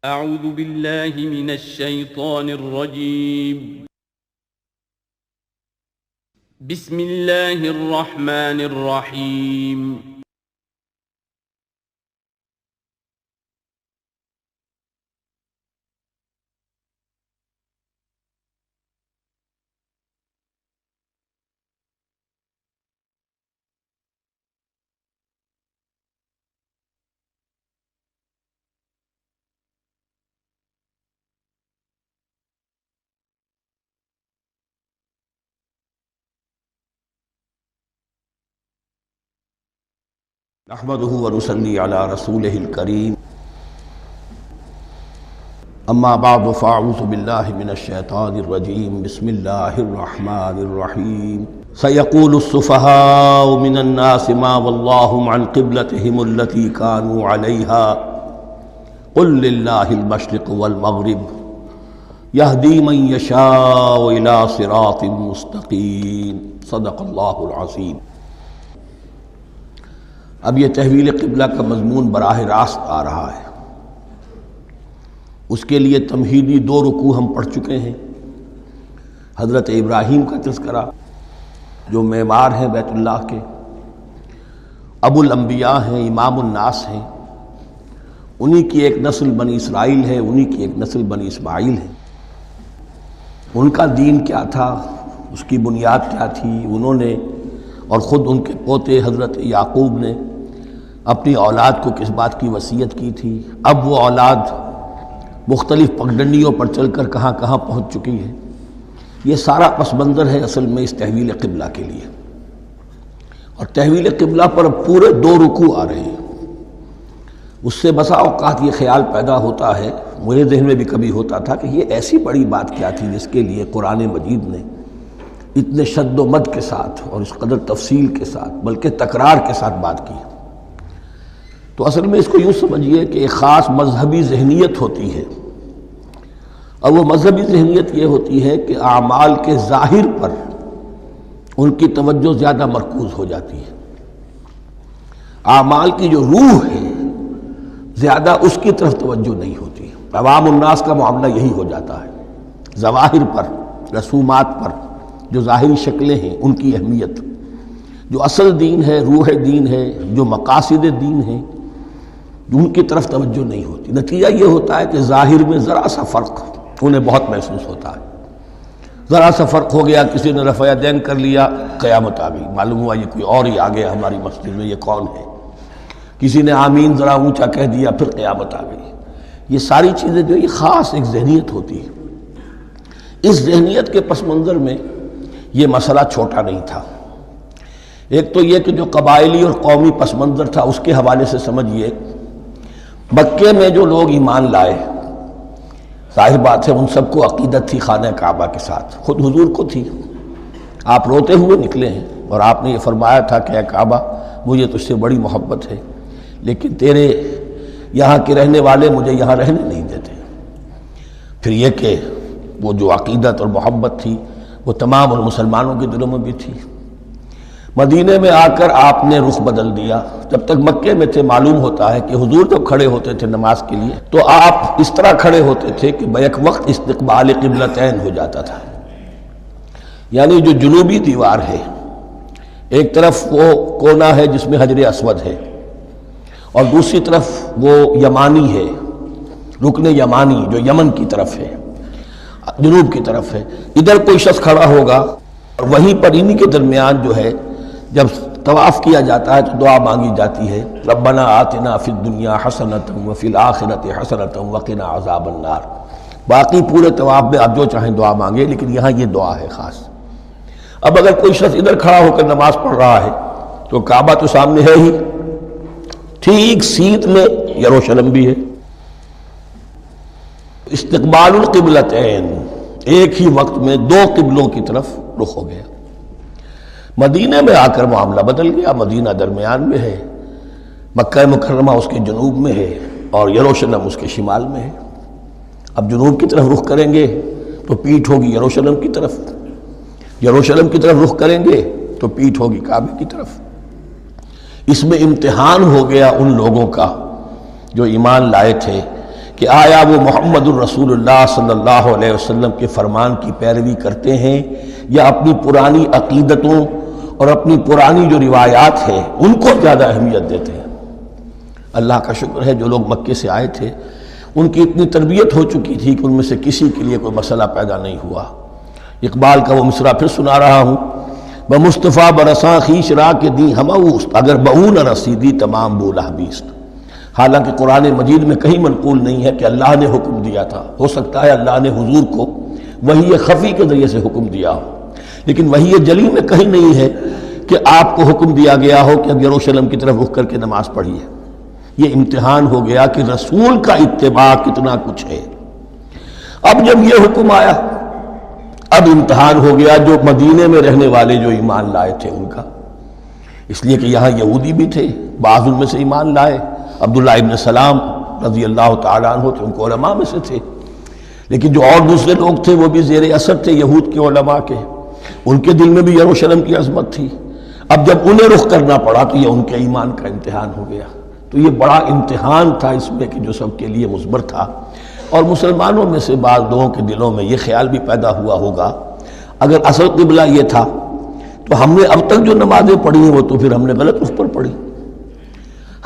اعوذ باللہ من الشیطان الرجیم بسم اللہ الرحمن الرحیم نحمده ونصلي على رسوله الكريم اما بعد فاعوذ بالله من الشيطان الرجيم بسم الله الرحمن الرحيم سيقول السفهاء من الناس ما ولاهم عن قبلتهم التي كانوا عليها قل لله المشرق والمغرب يهدي من يشاء الى صراط مستقيم صدق الله العظيم۔ اب یہ تحویل قبلہ کا مضمون براہ راست آ رہا ہے۔ اس کے لیے تمہیدی 2 رکوع ہم پڑھ چکے ہیں۔ حضرت ابراہیم کا تذکرہ جو معمار ہیں بیت اللہ کے، ابو الانبیاء ہیں، امام الناس ہیں، انہی کی ایک نسل بنی اسرائیل ہے، انہی کی ایک نسل بنی اسماعیل ہے۔ ان کا دین کیا تھا، اس کی بنیاد کیا تھی، انہوں نے اور خود ان کے پوتے حضرت یعقوب نے اپنی اولاد کو کس بات کی وصیت کی تھی، اب وہ اولاد مختلف پگڈنڈیوں پر چل کر کہاں کہاں پہنچ چکی ہے، یہ سارا پس منظر ہے اصل میں اس تحویل قبلہ کے لیے۔ اور تحویل قبلہ پر پورے 2 رکوع آ رہے ہیں۔ اس سے بسا اوقات یہ خیال پیدا ہوتا ہے، میرے ذہن میں بھی کبھی ہوتا تھا کہ یہ ایسی بڑی بات کیا تھی جس کے لیے قرآن مجید نے اتنے شد و مد کے ساتھ اور اس قدر تفصیل کے ساتھ بلکہ تکرار کے ساتھ بات کی۔ تو اصل میں اس کو یوں سمجھیے کہ ایک خاص مذہبی ذہنیت ہوتی ہے، اور وہ مذہبی ذہنیت یہ ہوتی ہے کہ اعمال کے ظاہر پر ان کی توجہ زیادہ مرکوز ہو جاتی ہے، اعمال کی جو روح ہے زیادہ اس کی طرف توجہ نہیں ہوتی۔ عوام الناس کا معاملہ یہی ہو جاتا ہے، ظواہر پر، رسومات پر، جو ظاہری شکلیں ہیں ان کی اہمیت، جو اصل دین ہے، روح دین ہے، جو مقاصد دین ہیں، ان کی طرف توجہ نہیں ہوتی۔ نتیجہ یہ ہوتا ہے کہ ظاہر میں ذرا سا فرق انہیں بہت محسوس ہوتا ہے، ذرا سا فرق ہو گیا، کسی نے رفع یدین کر لیا، قیامت آ گئی، معلوم ہوا یہ کوئی اور ہی آ گیا ہماری مسجد میں، یہ کون ہے، کسی نے آمین ذرا اونچا کہہ دیا، پھر قیامت آ گئی۔ یہ ساری چیزیں جو یہ خاص ایک ذہنیت ہوتی ہے، اس ذہنیت کے پس منظر میں یہ مسئلہ چھوٹا نہیں تھا۔ ایک تو یہ کہ جو قبائلی اور قومی پس منظر تھا اس کے حوالے سے سمجھیے، مکے میں جو لوگ ایمان لائے، ظاہر بات ہے ان سب کو عقیدت تھی خانہ کعبہ کے ساتھ، خود حضور کو تھی۔ آپ روتے ہوئے نکلے ہیں اور آپ نے یہ فرمایا تھا کہ اے کعبہ مجھے تجھ سے بڑی محبت ہے، لیکن تیرے یہاں کے رہنے والے مجھے یہاں رہنے نہیں دیتے۔ پھر یہ کہ وہ جو عقیدت اور محبت تھی وہ تمام مسلمانوں کے دلوں میں بھی تھی۔ مدینے میں آ کر آپ نے رخ بدل دیا۔ جب تک مکے میں تھے معلوم ہوتا ہے کہ حضور جب کھڑے ہوتے تھے نماز کے لیے تو آپ اس طرح کھڑے ہوتے تھے کہ بیک وقت استقبال قبلتین ہو جاتا تھا، یعنی جو جنوبی دیوار ہے ایک طرف وہ کونا ہے جس میں حجر اسود ہے، اور دوسری طرف وہ یمانی ہے، رکن یمانی جو یمن کی طرف ہے، جنوب کی طرف ہے۔ ادھر کوئی شخص کھڑا ہوگا اور وہیں پر انہی کے درمیان جو ہے جب طواف کیا جاتا ہے تو دعا مانگی جاتی ہے، ربنا آتنا فی الدنیا حسنۃ وفی الآخرۃ حسنۃ وقنا عذاب النار۔ باقی پورے طواف میں آپ جو چاہیں دعا مانگے، لیکن یہاں یہ دعا ہے خاص۔ اب اگر کوئی شخص ادھر کھڑا ہو کر نماز پڑھ رہا ہے تو کعبہ تو سامنے ہے ہی، ٹھیک سیت میں یروشلم بھی ہے۔ استقبال القبلتین، ایک ہی وقت میں 2 قبلوں کی طرف رخ ہو گیا۔ مدینہ میں آ کر معاملہ بدل گیا، مدینہ درمیان میں ہے، مکہ مکرمہ اس کے جنوب میں ہے اور یروشلم اس کے شمال میں ہے۔ اب جنوب کی طرف رخ کریں گے تو پیٹھ ہوگی یروشلم کی طرف، یروشلم کی طرف رخ کریں گے تو پیٹھ ہوگی کعبے کی طرف۔ اس میں امتحان ہو گیا ان لوگوں کا جو ایمان لائے تھے کہ آیا وہ محمد الرسول اللہ صلی اللہ علیہ وسلم کے فرمان کی پیروی کرتے ہیں یا اپنی پرانی عقیدتوں اور اپنی پرانی جو روایات ہیں ان کو زیادہ اہمیت دیتے ہیں۔ اللہ کا شکر ہے جو لوگ مکے سے آئے تھے ان کی اتنی تربیت ہو چکی تھی کہ ان میں سے کسی کے لیے کوئی مسئلہ پیدا نہیں ہوا۔ اقبال کا وہ مصرع پھر سنا رہا ہوں، بمصطفیٰ برساں خیش را کے دی ہماوست، اگر بہو نہ رسیدی تمام بولہ بیست۔ حالانکہ قرآن مجید میں کہیں منقول نہیں ہے کہ اللہ نے حکم دیا تھا، ہو سکتا ہے اللہ نے حضور کو وحی خفی کے ذریعے سے حکم دیا ہو، لیکن وحی جلی میں کہیں نہیں ہے کہ آپ کو حکم دیا گیا ہو کہ اب یروشلم کی طرف رخ کر کے نماز پڑھیے۔ یہ امتحان ہو گیا کہ رسول کا اتباع کتنا کچھ ہے۔ اب جب یہ حکم آیا، اب امتحان ہو گیا جو مدینے میں رہنے والے جو ایمان لائے تھے ان کا، اس لیے کہ یہاں یہودی بھی تھے، بعض ان میں سے ایمان لائے، عبداللہ ابن سلام رضی اللہ تعالیٰ عنہ تھے، ان کو علماء میں سے تھے، لیکن جو اور دوسرے لوگ تھے وہ بھی زیر اثر تھے یہود کے علماء کے، ان کے دل میں بھی یروشلم کی عظمت تھی۔ اب جب انہیں رخ کرنا پڑا تو یہ ان کے ایمان کا امتحان ہو گیا۔ تو یہ بڑا امتحان تھا اس میں کہ جو سب کے لیے مثمر تھا، اور مسلمانوں میں سے بعض لوگوں کے دلوں میں یہ خیال بھی پیدا ہوا ہوگا اگر اصل قبلہ یہ تھا تو ہم نے اب تک جو نمازیں پڑھی ہیں وہ تو پھر ہم نے غلط رخ پر پڑھی،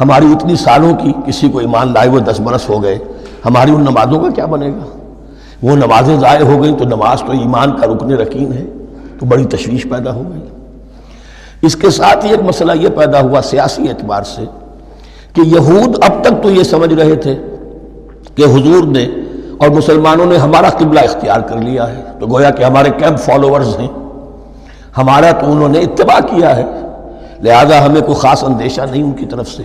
ہماری اتنی سالوں کی کسی کو ایمان لائے ہوئے 10 برس ہو گئے، ہماری ان نمازوں کا کیا بنے گا؟ وہ نمازیں ضائع ہو گئیں تو نماز تو ایمان کا رکن رکین ہے، تو بڑی تشویش پیدا ہو گئی۔ اس کے ساتھ ہی ایک مسئلہ یہ پیدا ہوا سیاسی اعتبار سے کہ یہود اب تک تو یہ سمجھ رہے تھے کہ حضور نے اور مسلمانوں نے ہمارا قبلہ اختیار کر لیا ہے، تو گویا کہ ہمارے کیمپ فالوورز ہیں، ہمارا تو انہوں نے اتباع کیا ہے، لہذا ہمیں کوئی خاص اندیشہ نہیں ان کی طرف سے۔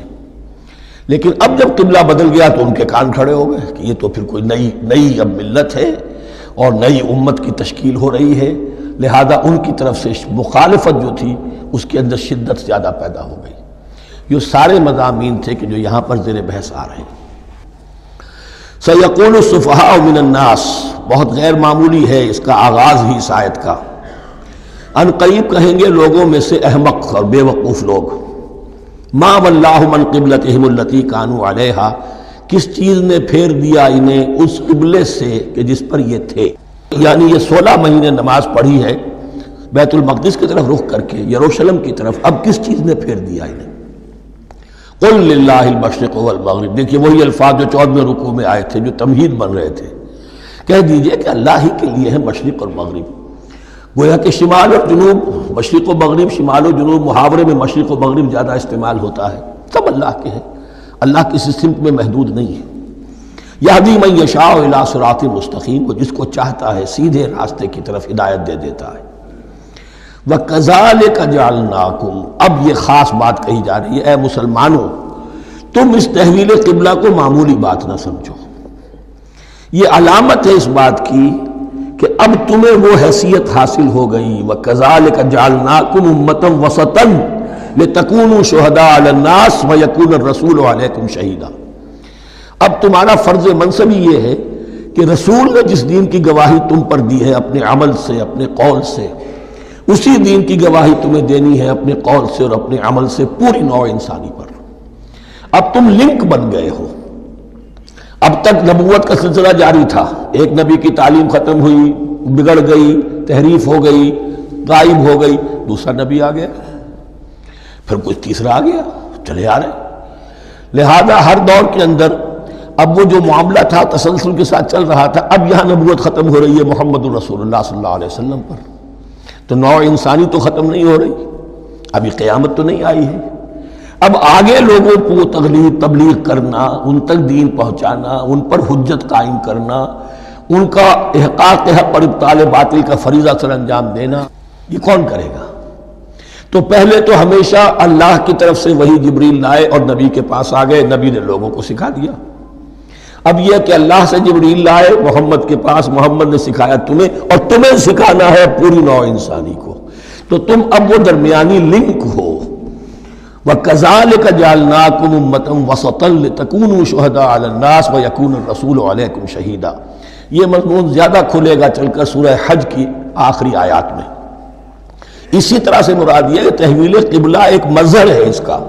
لیکن اب جب قبلہ بدل گیا تو ان کے کان کھڑے ہو گئے کہ یہ تو پھر کوئی نئی اب ملت ہے اور نئی امت کی تشکیل ہو رہی ہے، لہذا ان کی طرف سے مخالفت جو تھی اس کے اندر شدت زیادہ پیدا ہو گئی۔ یہ سارے مضامین تھے کہ جو یہاں پر زیر بحث آ رہے ہیں۔ سَيَقُولُ السُّفَهَاءُ مِنَ النَّاسِ، بہت غیر معمولی ہے اس کا آغاز ہی اس آیت کا۔ ان قریب کہیں گے لوگوں میں سے احمق اور بے وقوف لوگ، ما وَاللَّهُ مَنْ قِبْلَتِهِمُ الَّتِي كَانُوا عَلَيْهَا، کس چیز نے پھیر دیا انہیں اس قبلے سے کہ جس پر یہ تھے، یعنی یہ 16 مہینے نماز پڑھی ہے بیت المقدس کی طرف رخ کر کے یروشلم کی طرف، اب کس چیز نے پھیر دیا انہیں؟ قُلْ لِلَّهِ الْمَشْرِقُ وَالْمَغْرِبُ، دیکھیے وہی الفاظ جو 14ویں رکوع میں آئے تھے جو تمہید بن رہے تھے، کہہ دیجئے کہ اللہ ہی کے لیے ہے مشرق اور مغرب۔ گویا کہ شمال اور جنوب، مشرق و مغرب، شمال و جنوب، محاورے میں مشرق و مغرب زیادہ استعمال ہوتا ہے، سب اللہ کے ہیں، اللہ کسی سمت میں محدود نہیں ہے۔ یہدی من یشاء الی صراط مستقیم، وہ جس کو چاہتا ہے سیدھے راستے کی طرف ہدایت دے دیتا ہے۔ وَكَذَلِكَ جَعَلْنَاكُمْ، اب یہ خاص بات کہی جا رہی ہے، اے مسلمانوں تم اس تحویل قبلہ کو معمولی بات نہ سمجھو، یہ علامت ہے اس بات کی کہ اب تمہیں وہ حیثیت حاصل ہو گئی۔ وَكَذَلِكَ جَعَلْنَاكُمْ أُمَّةً وَسَطًا لِتَكُونُوا شُهَدَاءَ عَلَى النَّاسِ وَيَكُونَ الرَّسُولُ عَلَيْكُمْ شَهِيدًا، اب تمہارا فرض منصب یہ ہے کہ رسول نے جس دین کی گواہی تم پر دی ہے اپنے عمل سے، اپنے قول سے، اسی دین کی گواہی تمہیں دینی ہے اپنے قول سے اور اپنے عمل سے پوری نوع انسانی پر۔ اب تم لنک بن گئے ہو، اب تک نبوت کا سلسلہ جاری تھا، ایک نبی کی تعلیم ختم ہوئی، بگڑ گئی، تحریف ہو گئی، غائب ہو گئی، دوسرا نبی آ گیا، پھر کچھ تیسرا آ گیا، چلے آ رہے۔ لہذا ہر دور کے اندر اب وہ جو معاملہ تھا تسلسل کے ساتھ چل رہا تھا، اب یہاں نبوت ختم ہو رہی ہے محمد الرسول اللہ صلی اللہ علیہ وسلم پر، تو نوع انسانی تو ختم نہیں ہو رہی، ابھی قیامت تو نہیں آئی ہے۔ اب آگے لوگوں کو تبلیغ کرنا، ان تک دین پہنچانا، ان پر حجت قائم کرنا، ان کا احقاق حق اور ابطال باطل کا فریضہ سر انجام دینا، یہ کون کرے گا؟ تو پہلے تو ہمیشہ اللہ کی طرف سے وہی جبریل لائے اور نبی کے پاس آ گئے، نبی نے لوگوں کو سکھا دیا۔ اب یہ کہ اللہ سے جبریل لائے محمد کے پاس، محمد نے سکھایا تمہیں، اور تمہیں سکھانا ہے پوری نوع انسانی کو، تو تم اب وہ درمیانی لنک ہو۔ وَكَذَلِكَ جَعَلْنَاكُمْ أُمَّةً وَسَطًا لِتَكُونُوا شُهَدَاءَ عَلَى النَّاسِ وَيَكُونَ الرَّسُولُ عَلَيْكُمْ شَهِيدًا، یہ مضمون زیادہ کھلے گا چل کر سورہ حج کی آخری آیات میں۔ اسی طرح سے مراد یہ کہ تحویل قبلہ ایک مظہر ہے اس کا،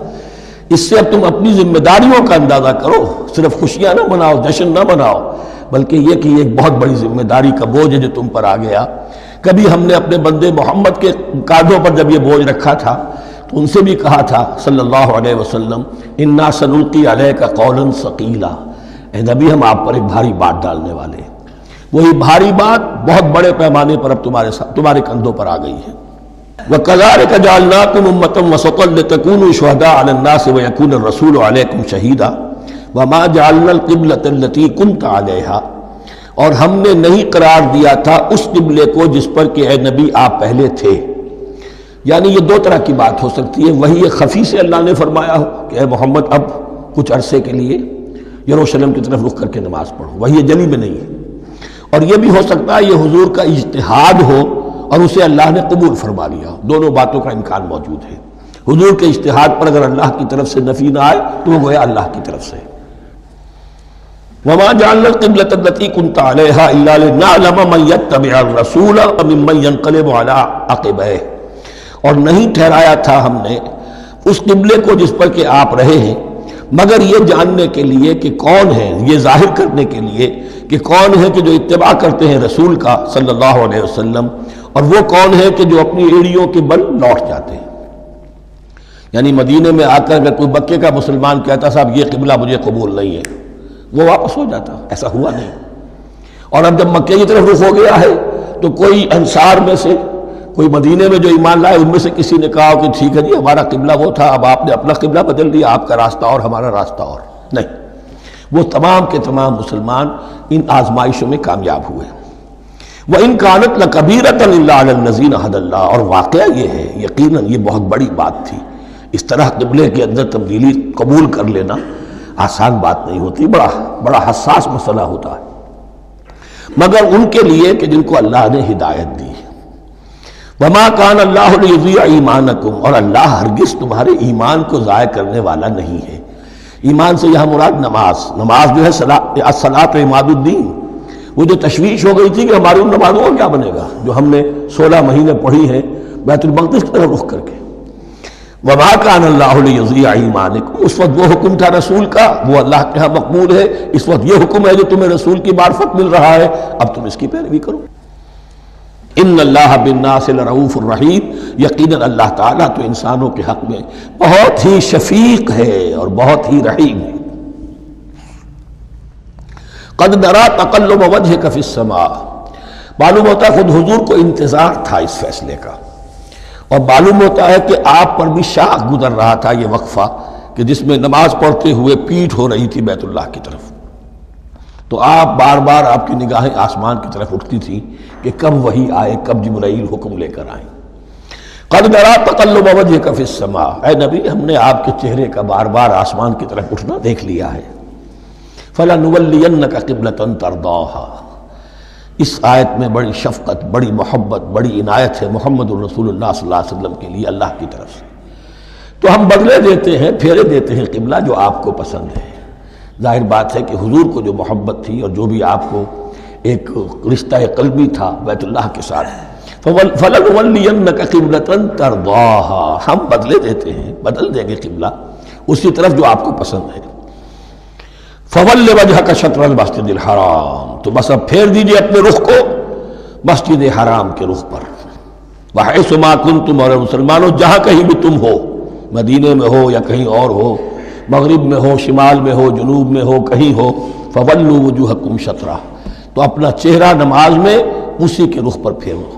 اس سے اب تم اپنی ذمہ داریوں کا اندازہ کرو، صرف خوشیاں نہ مناؤ، جشن نہ مناؤ، بلکہ یہ کہ یہ ایک بہت بڑی ذمہ داری کا بوجھ ہے جو تم پر آ گیا۔ کبھی ہم نے اپنے بندے محمد کے کاندھوں پر جب یہ بوجھ رکھا تھا تو ان سے بھی کہا تھا صلی اللہ علیہ وسلم انا سنلقی علیک قولا ثقیلا، اے نبی ہم آپ پر ایک بھاری بات ڈالنے والے ہیں۔ وہی بھاری بات بہت بڑے پیمانے پر اب تمہارے کندھوں پر آ گئی ہے۔ وَكَذَلِكَ جَعَلْنَاكُمْ أُمَّةً وَسَطًا لِتَكُونُوا شُهَدَاءَ عَلَى النَّاسِ وَيَكُونَ الرَّسُولُ عَلَيْكُمْ شَهِيدًا وَمَا جَعَلْنَا الْقِبْلَةَ الَّتِي كُنْتَ عَلَيْهَا، اور ہم نے نہیں قرار دیا تھا اس قبلے کو جس پر کہ اے نبی آپ پہلے تھے۔ یعنی یہ دو طرح کی بات ہو سکتی ہے، وہی خفی سے اللہ نے فرمایا ہو کہ اے محمد اب کچھ عرصے کے لیے یروشلم کی طرف رخ کر کے نماز پڑھو، وہی جلی میں نہیں ہے، اور یہ بھی ہو سکتا ہے یہ حضور کا اجتہاد ہو اور اسے اللہ نے قبول فرما لیا ہو۔ دونوں باتوں کا امکان موجود ہے۔ حضور کے اجتہاد پر اگر اللہ کی طرف سے نفی نہ آئے تو وہ گویا اللہ کی طرف سے۔ وَمَا جَعَلْنَا الْقِبْلَةَ الَّتِي كُنْتَ عَلَيْهَا إِلَّا لِنَعْلَمَ مَن يَتَّبِعُ الرَّسُولَ وَمِمَّن يَنقَلِبُ عَلَىٰ عَقِبَيْهِ، اور نہیں ٹھہرایا تھا ہم نے اس قبلے کو جس پر کہ آپ رہے ہیں مگر یہ جاننے کے لیے کہ کون ہے، یہ ظاہر کرنے کے لیے کہ کون ہے کہ جو اتباع کرتے ہیں رسول کا صلی اللہ علیہ وسلم، اور وہ کون ہے کہ جو اپنی ایڑیوں کے بل لوٹ جاتے ہیں۔ یعنی مدینے میں آ کر اگر کوئی مکے کا مسلمان کہتا صاحب یہ قبلہ مجھے قبول نہیں ہے، وہ واپس ہو جاتا، ایسا ہوا نہیں۔ اور اب جب مکے کی طرف رخ ہو گیا ہے تو کوئی انصار میں سے، کوئی مدینے میں جو ایمان لائے ان میں سے کسی نے کہا کہ ٹھیک ہے جی ہمارا قبلہ وہ تھا، اب آپ نے اپنا قبلہ بدل دیا، آپ کا راستہ اور ہمارا راستہ اور، نہیں، وہ تمام کے تمام مسلمان ان آزمائشوں میں کامیاب ہوئے۔ وَإِن كَانَتْ لَكَبِيرَةً إِلَّا عَلَى الَّذِينَ هَدَى اللَّهُ، اور واقعہ یہ ہے یقیناً یہ بہت بڑی بات تھی۔ اس طرح قبلے کے اندر تبدیلی قبول کر لینا آسان بات نہیں ہوتی، بڑا حساس مسئلہ ہوتا ہے، مگر ان کے لیے کہ جن کو اللہ نے ہدایت دی۔ وَمَا كَانَ اللَّهُ لِيُضِيعَ إِيمَانَكُمْ، اور اللہ ہرگز تمہارے ایمان کو ضائع کرنے والا نہیں ہے۔ ایمان سے یہاں مراد نماز جو ہے الصلاۃ عماد الدین، وہ جو تشویش ہو گئی تھی کہ ہماری ان نمازوں کا کیا بنے گا جو ہم نے 16 مہینے پڑھی ہیں بیت المقدس کی طرف رخ کر کے۔ وَمَا كَانَ اللَّهُ لِيُضِيعَ إِيمَانَكُمْ، اس وقت وہ حکم تھا رسول کا، وہ اللہ کے ہاں مقبول ہے۔ اس وقت یہ حکم ہے جو تمہیں رسول کی معرفت مل رہا ہے، اب تم اس کی پیروی کرو۔ ان اللہ بالناس لرؤوف الرحیم، یقیناً اللہ تعالیٰ تو انسانوں کے حق میں بہت ہی شفیق ہے اور بہت ہی رحیم ہے۔ قد نرى تقلب وجهك في السماء، معلوم ہوتا ہے خود حضور کو انتظار تھا اس فیصلے کا، اور معلوم ہوتا ہے کہ آپ پر بھی شاخ گزر رہا تھا یہ وقفہ کہ جس میں نماز پڑھتے ہوئے پیٹھ ہو رہی تھی بیت اللہ کی طرف، تو آپ بار بار آپ کی نگاہیں آسمان کی طرف اٹھتی تھی کہ کب وحی آئے، کب جبرائیل حکم لے کر آئیں۔ قد نرى تقلب وجهك في السماء، اے نبی ہم نے آپ کے چہرے کا بار بار آسمان کی طرف اٹھنا دیکھ لیا ہے۔ فَلَنُوَلِّيَنَّكَ قِبْلَةً تَرْضَاهَا، اس آیت میں بڑی شفقت، بڑی محبت، بڑی عنایت ہے محمد الرسول اللہ صلی اللہ علیہ وسلم کے لیے اللہ کی طرف سے۔ تو ہم بدلے دیتے ہیں، پھیرے دیتے ہیں قبلہ جو آپ کو پسند ہے۔ ظاہر بات ہے کہ حضور کو جو محبت تھی اور جو بھی آپ کو ایک رشتہ قلبی تھا بیت اللہ کے ساتھ، فَلَنُوَلِّيَنَّكَ قِبْلَةً تَرْضَاهَا، ہم بدلے دیتے ہیں، بدل دیں گے قبلہ اسی طرف جو آپ کو پسند ہے۔ فَوَلِّ وَجْهَكَ شَطْرَ الْمَسْجِدِ الْحَرَامِ، تو بس اب پھیر دیجئے اپنے رخ کو مسجد حرام کے رخ پر۔ وَحَيْثُ مَا كُنْتُمْ، اور مسلمانوں جہاں کہیں بھی تم ہو، مدینے میں ہو یا کہیں اور ہو، مغرب میں ہو، شمال میں ہو، جنوب میں ہو، کہیں ہو، فَوَلُّوا وُجُوهَكُمْ شَطْرَهُ، تو اپنا چہرہ نماز میں اسی کے رخ پر پھیرو۔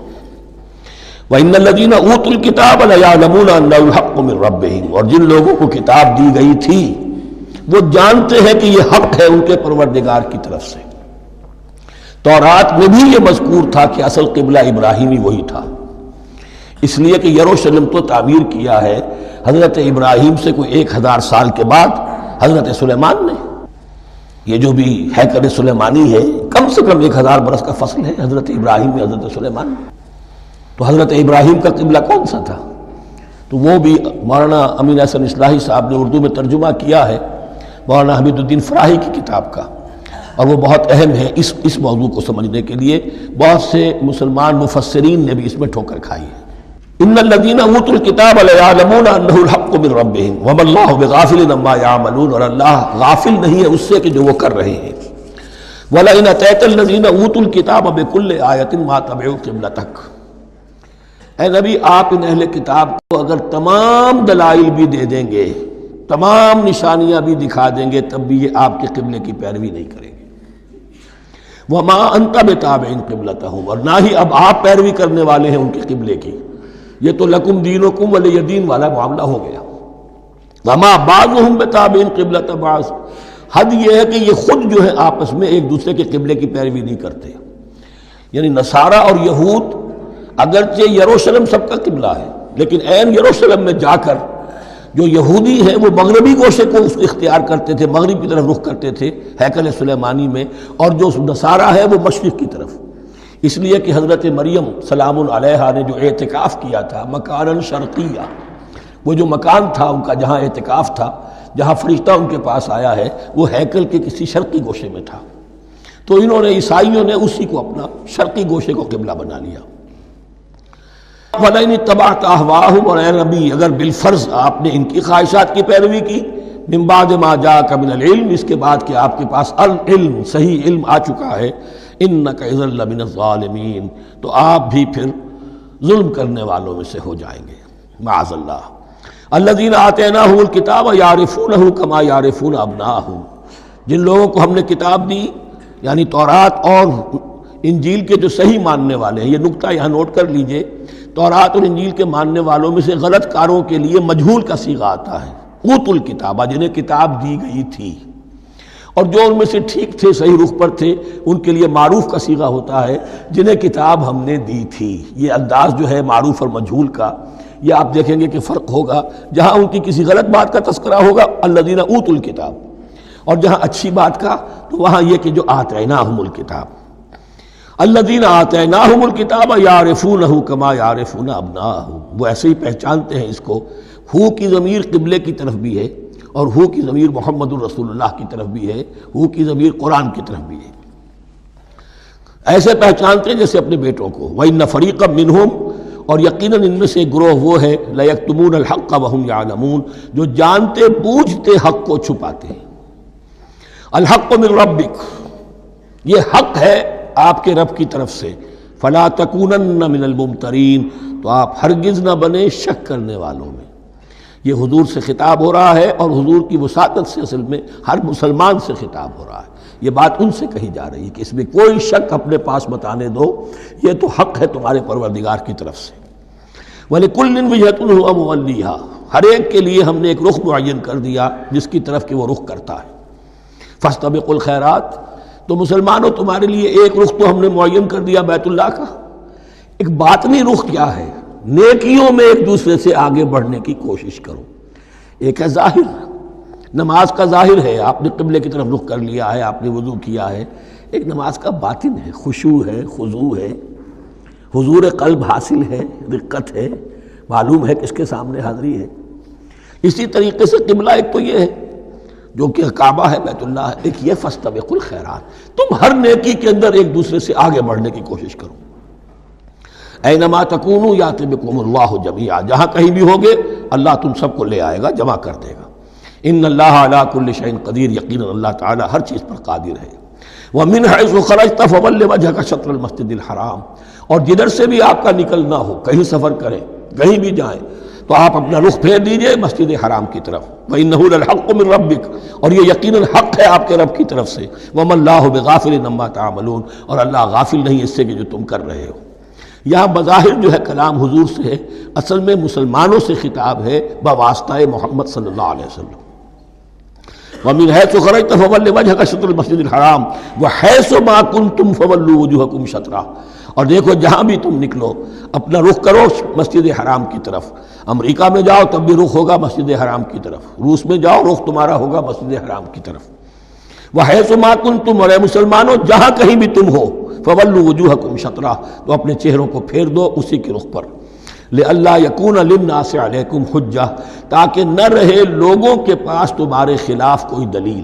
وَإِنَّ الَّذِينَ أُوتُوا الْكِتَابَ لَيَعْلَمُونَ أَنَّهُ الْحَقُّ مِنْ رَبِّهِمْ، اور جن لوگوں کو کتاب دی گئی تھی وہ جانتے ہیں کہ یہ حق ہے ان کے پروردگار کی طرف سے۔ تورات میں بھی یہ مذکور تھا کہ اصل قبلہ ابراہیمی وہی تھا، اس لیے کہ یروشلم تو تعمیر کیا ہے حضرت ابراہیم سے کوئی 1000 سال کے بعد حضرت سلیمان نے۔ یہ جو بھی ہیکل سلیمانی ہے کم سے کم 1000 برس کا فصل ہے حضرت ابراہیم میں حضرت سلیمان میں۔ تو حضرت ابراہیم کا قبلہ کون سا تھا؟ تو وہ بھی مولانا امین احسن اصلاحی صاحب نے اردو میں ترجمہ کیا ہے مولانا حمید الدین فراہی کی کتاب کا، اور وہ بہت اہم ہے اس موضوع کو سمجھنے کے لیے۔ بہت سے مسلمان مفسرین نے بھی اس میں ٹھوکر کھائی ہے۔ ان الذین اوتوا الکتاب لیعلمون انہ الحق من ربہم وما اللہ بغافل عما یعملون، اور اللہ غافل نہیں ہے اس سے کہ جو وہ کر رہے ہیں۔ وَلَئِنْ أَتَيْتَ الَّذِينَ أُوتُوا الْكِتَابَ بِكُلِّ آیَةٍ مَا تَبِعُوا قِبْلَتَكَ، اے نبی آپ ان اہل کتاب کو اگر تمام دلائل بھی دے دیں گے، تمام نشانیاں بھی دکھا دیں گے، تب بھی یہ آپ کے قبلے کی پیروی نہیں کریں گے۔ وَمَا أَنْتَ بِتَابِعٍ قِبْلَتَهُمْ، اور نہ ہی اب آپ پیروی کرنے والے ہیں ان کے قبلے کی، یہ تو لکم دینکم ولی دین والا معاملہ ہو گیا۔ وَمَا بَعْضُهُمْ بِتَابِعٍ قِبْلَةَ بَعْضٍ، حد یہ ہے کہ یہ خود جو ہے آپس میں ایک دوسرے کے قبلے کی پیروی نہیں کرتے، یعنی نصارہ اور یہود اگرچہ یروشلم سب کا قبلہ ہے، لیکن عین یروشلم میں جا کر جو یہودی ہیں وہ مغربی گوشے کو اختیار کرتے تھے، مغرب کی طرف رخ کرتے تھے ہیکل سلیمانی میں، اور جو نصارہ ہے وہ مشرق کی طرف، اس لیے کہ حضرت مریم سلام علیہا نے جو اعتکاف کیا تھا مکانا شرقیہ، وہ جو مکان تھا ان کا جہاں اعتکاف تھا، جہاں فرشتہ ان کے پاس آیا ہے، وہ ہیکل کے کسی شرقی گوشے میں تھا، تو انہوں نے عیسائیوں نے اسی کو اپنا شرقی گوشے کو قبلہ بنا لیا۔ وَلَئِنِ اتَّبَعْتَ أَهْوَاءَهُمْ، اور اے نبی اگر بالفرض آپ نے ان کی خواہشات کی پیروی کی، من بعد ما جاءك من العلم، اس کے بعد کہ آپ کے پاس العلم صحیح علم آ چکا ہے، انک اذا لمن الظالمین، تو آپ بھی پھر ظلم کرنے والوں میں سے ہو جائیں گے، معاذ اللہ۔ الذین آتیناہم الکتاب یعرفونہ کما یعرفون ابناءہم، جن لوگوں کو ہم نے کتاب دی یعنی تورات اور انجیل کے جو صحیح ماننے والے ہیں، یہ نکتہ یہاں نوٹ کر لیجئے، تورات اور انجیل کے ماننے والوں میں سے غلط کاروں کے لیے مجہول کا صیغہ آتا ہے، اوت الکتابہ، جنہیں کتاب دی گئی تھی، اور جو ان میں سے ٹھیک تھے صحیح رخ پر تھے ان کے لیے معروف کا صیغہ ہوتا ہے جنہیں کتاب ہم نے دی تھی۔ یہ انداز جو ہے معروف اور مجہول کا، یہ آپ دیکھیں گے کہ فرق ہوگا، جہاں ان کی کسی غلط بات کا تذکرہ ہوگا الذین اوتوا الکتاب، اور جہاں اچھی بات کا تو وہاں یہ کہ جو آتیناہم الکتاب، الذین آتیناہم الکتاب یعرفونہ کما یعرفون ابناءہم، وہ ایسے ہی پہچانتے ہیں اس کو۔ ہو کی ضمیر قبلے کی طرف بھی ہے، اور ہو کی ضمیر محمد الرسول اللہ کی طرف بھی ہے، ہو کی ضمیر قرآن کی طرف بھی ہے، ایسے پہچانتے ہیں جیسے اپنے بیٹوں کو۔ وَإِنَّ فَرِيقًا مِّنْهُمْ، اور یقیناً ان میں سے ایک گروہ وہ ہے لَيَكْتُمُونَ الْحَقَّ وَهُمْ يَعْلَمُونَ، جو جانتے بوجھتے حق کو چھپاتے ہیں۔ الحق من ربک، یہ حق ہے آپ کے رب کی طرف سے، فلا تکونن من الممترین، تو آپ ہرگز نہ بنے شک کرنے والوں میں۔ یہ حضور سے خطاب ہو رہا ہے، اور حضور کی وساطت سے اصل میں ہر مسلمان سے خطاب ہو رہا ہے، یہ بات ان سے کہی جا رہی ہے کہ اس میں کوئی شک اپنے پاس مت آنے دو، یہ تو حق ہے تمہارے پروردگار کی طرف سے۔ وَلِكُلٍّ وِجْهَةٌ هُوَ مُوَلِّيهَا، ہر ایک کے لیے ہم نے ایک رخ معین کر دیا جس کی طرف کہ وہ رخ کرتا ہے۔ فَاسْتَبِقُوا الْخَيْرَاتِ، تو مسلمانوں تمہارے لیے ایک رخ تو ہم نے معین کر دیا بیت اللہ کا، ایک باطنی رخ کیا ہے؟ نیکیوں میں ایک دوسرے سے آگے بڑھنے کی کوشش کرو۔ ایک ہے ظاہر، نماز کا ظاہر ہے، آپ نے قبلے کی طرف رخ کر لیا ہے، آپ نے وضو کیا ہے، ایک نماز کا باطن ہے، خشوع ہے، خضوع ہے، حضور قلب حاصل ہے، رقت ہے، معلوم ہے کس کے سامنے حاضری ہے۔ اسی طریقے سے قبلہ ایک تو یہ ہے جو کہ کعبہ ہے، بیت اللہ ہے، ایک یہ فاستبقوا الخیرات، تم ہر نیکی کے اندر ایک دوسرے سے آگے بڑھنے کی کوشش کرو۔ اینما تکونوا یأتی بکم اللہ جمیعا، جہاں کہیں بھی ہوگے اللہ تم سب کو لے آئے گا، جمع کر دے گا۔ ان اللہ علی کل شیء قدیر، یقیناً اللہ تعالی ہر چیز پر قادر ہے۔ ومن حیث خرجت فول وجهک شطر المسجد الحرام، اور جدھر سے بھی آپ کا نکلنا ہو، کہیں سفر کریں، کہیں بھی جائیں، تو آپ اپنا رخ پھیر دیجئے مسجد حرام کی طرف۔ وَإِنَّهُ لَلْحَقُّ مِن رَبِّكَ، اور یہ یقیناً حق ہے آپ کے رب کی طرف سے۔ وَمَا اللَّهُ بِغَافِلٍ عَمَّا تَعْمَلُونَ، اور اللہ غافل نہیں اس سے کہ جو تم کر رہے ہو۔ یہاں بظاہر جو ہے کلام حضور سے ہے، اصل میں مسلمانوں سے خطاب ہے بواسطہ محمد صلی اللہ علیہ وسلم۔ وَمِنْ حَيْثُ خَرَجْتَ فَوَلِّ وَجْهَكَ شَطْرَ الْمَسْجِدِ الْحَرَامِ وَحَيْثُ مَا كُنْتُمْ فَوَلُّوا وُجُوهَكُمْ شَطْرَهُ، اور دیکھو جہاں بھی تم نکلو اپنا رخ کرو مسجد حرام کی طرف۔ امریکہ میں جاؤ تب بھی رخ ہوگا مسجد حرام کی طرف، روس میں جاؤ رخ تمہارا ہوگا مسجد حرام کی طرف۔ وَحَيْثُ مَا كُنْتُمْ، اور اے مسلمانوں جہاں کہیں بھی تم ہو، فَوَلُّوا وُجُوهَكُمْ شَطْرَهُ، تو اپنے چہروں کو پھیر دو اسی کے رخ پر۔ لِأَلَّا يَكُونَ لِلنَّاسِ عَلَيْكُمْ حُجَّةٌ، تاکہ نہ رہے لوگوں کے پاس تمہارے خلاف کوئی دلیل۔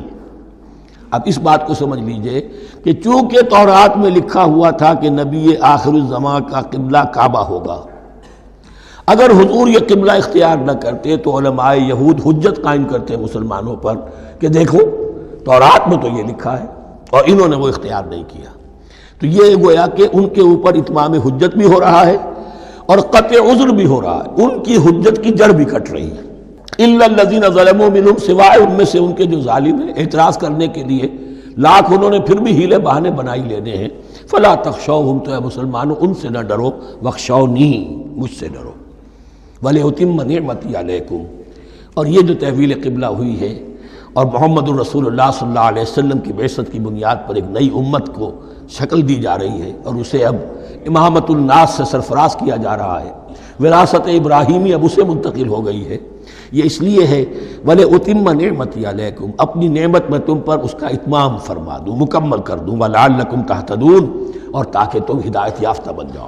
اب اس بات کو سمجھ لیجئے کہ چونکہ تورات میں لکھا ہوا تھا کہ نبی آخر الزمان کا قبلہ کعبہ ہوگا، اگر حضور یہ قبلہ اختیار نہ کرتے تو علماء یہود حجت قائم کرتے مسلمانوں پر کہ دیکھو تورات میں تو یہ لکھا ہے اور انہوں نے وہ اختیار نہیں کیا. تو یہ گویا کہ ان کے اوپر اتمام حجت بھی ہو رہا ہے اور قطع عذر بھی ہو رہا ہے، ان کی حجت کی جڑ بھی کٹ رہی ہے. الا الذین ظلموا منہم، سوائے ان میں سے ان کے جو ظالم ہیں، اعتراض کرنے کے لیے لاکھ انہوں نے پھر بھی ہیلے بہانے بنائی لینے ہیں. فلا تخشوہم، تو اے مسلمانوں ان سے نہ ڈرو، واخشونی، مجھ سے ڈرو. وَلِأُتِمَّ نِعْمَتِي عَلَيْكُمْ، اور یہ جو تحویل قبلہ ہوئی ہے اور محمد الرسول اللہ صلی اللہ علیہ وسلم کی بعثت کی بنیاد پر ایک نئی امت کو شکل دی جا رہی ہے اور اسے اب امامت الناس سے سرفراز کیا جا رہا ہے، وراثت ابراہیمی اب اسے منتقل ہو گئی ہے. یہ اس لیے ہے وَلِأُتِمَّ نِعْمَتِي عَلَيْكُمْ، اپنی نعمت میں تم پر اس کا اتمام فرما دوں، مکمل کر دوں. وَلَعَلَّكُمْ تَهْتَدُونَ، اور تاکہ تم ہدایت یافتہ بن جاؤ.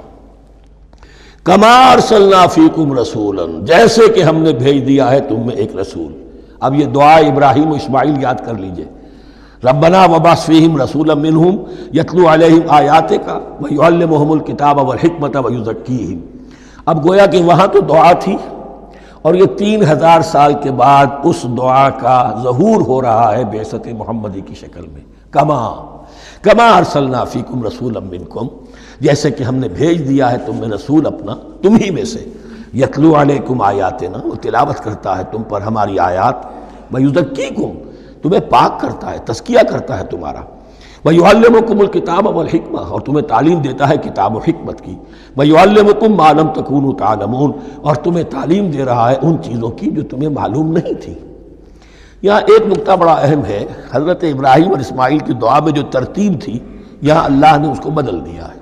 کما ارسلنا فیکم رسولا، جیسے کہ ہم نے بھیج دیا ہے تم میں ایک رسول. اب یہ دعا ابراہیم و اسماعیل یاد کر لیجئے. ربنا وبعث فیہم رسولا منہم یتلو علیہم آیاتک ویعلمہم الکتاب والحکمت ویزکیہم. اب گویا کہ وہاں تو دعا تھی اور یہ 3000 سال کے بعد اس دعا کا ظہور ہو رہا ہے بعثت محمدی کی شکل میں. کما ارسلنا فیکم رسولا منکم، جیسے کہ ہم نے بھیج دیا ہے تم میں رسول اپنا، تم ہی میں سے. یتلو علیکم آیاتنا، وہ تلاوت کرتا ہے تم پر ہماری آیات. ویزکیکم، تمہیں پاک کرتا ہے، تزکیہ کرتا ہے تمہارا. ویعلمکم الکتاب والحکمہ، اور تمہیں تعلیم دیتا ہے کتاب و حکمت کی. ویعلمکم ما لم تکونوا تعلمون، اور تمہیں تعلیم دے رہا ہے ان چیزوں کی جو تمہیں معلوم نہیں تھی. یہاں ایک نقطہ بڑا اہم ہے، حضرت ابراہیم اور اسماعیل کی دعا میں جو ترتیب تھی یہاں اللہ نے اس کو بدل دیا ہے.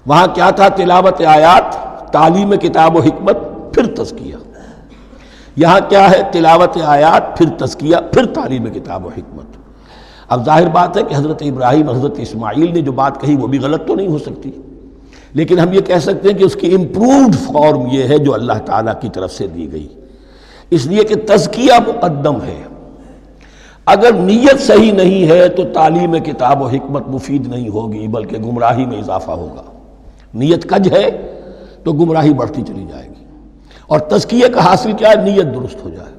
وہاں کیا تھا؟ تلاوت آیات، تعلیم کتاب و حکمت، پھر تزکیہ. یہاں کیا ہے؟ تلاوت آیات، پھر تزکیہ، پھر تعلیم کتاب و حکمت. اب ظاہر بات ہے کہ حضرت ابراہیم حضرت اسماعیل نے جو بات کہی وہ بھی غلط تو نہیں ہو سکتی، لیکن ہم یہ کہہ سکتے ہیں کہ اس کی امپرووڈ فارم یہ ہے جو اللہ تعالیٰ کی طرف سے دی گئی، اس لیے کہ تزکیہ مقدم ہے. اگر نیت صحیح نہیں ہے تو تعلیم کتاب و حکمت مفید نہیں ہوگی بلکہ گمراہی میں اضافہ ہوگا. نیت کج ہے تو گمراہی بڑھتی چلی جائے گی. اور تزکیہ کا حاصل کیا ہے؟ نیت درست ہو جائے،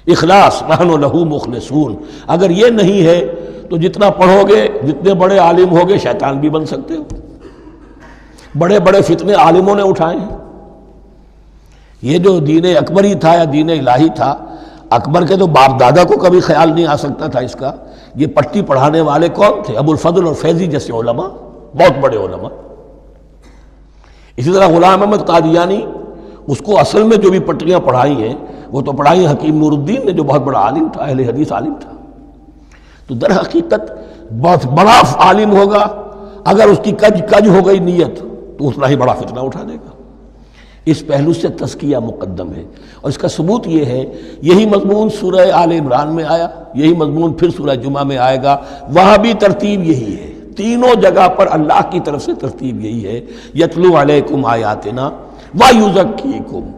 اخلاص، نحن لہ مخلصون. اگر یہ نہیں ہے تو جتنا پڑھو گے، جتنے بڑے عالم ہوگے، شیطان بھی بن سکتے ہو. بڑے بڑے فتنے عالموں نے اٹھائے ہیں. یہ جو دین اکبری تھا یا دین الہی تھا، اکبر کے تو باپ دادا کو کبھی خیال نہیں آ سکتا تھا اس کا. یہ پٹی پڑھانے والے کون تھے؟ ابو الفضل اور فیضی جیسے علماء، بہت بڑے علماء. اسی طرح غلام احمد قادیانی، اس کو اصل میں جو بھی پٹیاں پڑھائی ہیں وہ تو پڑھائی حکیم نور الدین نے، جو بہت بڑا عالم تھا، اہل حدیث عالم تھا. تو در حقیقت بہت بڑا عالم ہوگا، اگر اس کی کج ہو گئی نیت تو اتنا ہی بڑا فتنہ اٹھا دے گا. اس پہلو سے تزکیہ مقدم ہے، اور اس کا ثبوت یہ ہے، یہی مضمون سورہ آل عمران میں آیا، یہی مضمون پھر سورہ جمعہ میں آئے گا. وہاں بھی ترتیب یہی ہے، تینوں جگہ پر اللہ کی طرف سے ترتیب یہی ہے. یتلو علیکم آیاتنا ویزکیکم،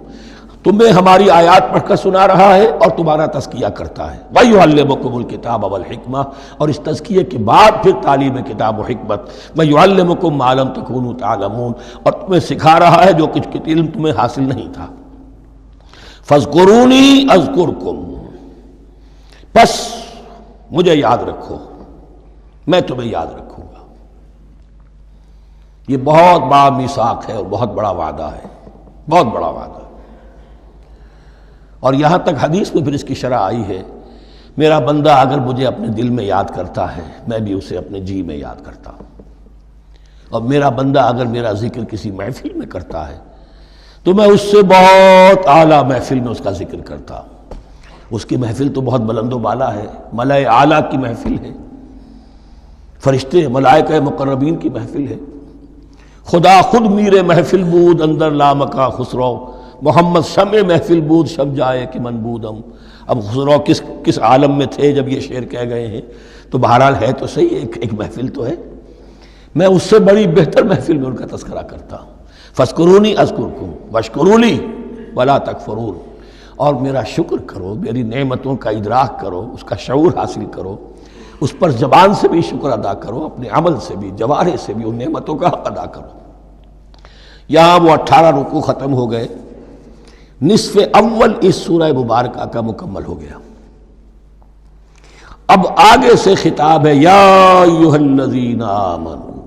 تمہیں ہماری آیات پڑھ کر سنا رہا ہے اور تمہارا تزکیہ کرتا ہے. ویعلمکم الکتاب والحکمہ، اور اس تزکیے کے بعد پھر تعلیم کتاب و حکمت. ویعلمکم ما لم تکونوا تعلمون، اور تمہیں سکھا رہا ہے جو کچھ علم تمہیں حاصل نہیں تھا. فاذکرونی اذکرکم، پس مجھے یاد رکھو، میں تمہیں یاد رکھوں گا. یہ بہت بڑا میثاق ہے اور بہت بڑا وعدہ ہے، بہت بڑا وعدہ. اور یہاں تک حدیث میں پھر اس کی شرح آئی ہے، میرا بندہ اگر مجھے اپنے دل میں یاد کرتا ہے میں بھی اسے اپنے جی میں یاد کرتا ہوں. اور میرا بندہ اگر میرا ذکر کسی محفل میں کرتا ہے تو میں اس سے بہت اعلیٰ محفل میں اس کا ذکر کرتا ہوں. اس کی محفل تو بہت بلند و بالا ہے، ملائے اعلیٰ کی محفل ہے، فرشتے ملائکہ مقربین کی محفل ہے. خدا خود میر محفل بود اندر لامکا خسرو، محمد شمع محفل بود شب جائے کہ من بودم. اب خسرو کس عالم میں تھے جب یہ شعر کہہ گئے ہیں؟ تو بہرحال ہے تو صحیح، ایک محفل تو ہے. میں اس سے بڑی بہتر محفل میں ان کا تذکرہ کرتا ہوں. فاذکرونی اذکرکم واشکروا لی ولا تکفرون، اور میرا شکر کرو، میری نعمتوں کا ادراک کرو، اس کا شعور حاصل کرو، اس پر زبان سے بھی شکر ادا کرو، اپنے عمل سے بھی، جوارح سے بھی ان نعمتوں کا حق ادا کرو. یہاں وہ 18 رکوع ختم ہو گئے، نصف اول اس سورہ مبارکہ کا مکمل ہو گیا۔ اب آگے سے خطاب ہے یا ایھا الذین آمنوا،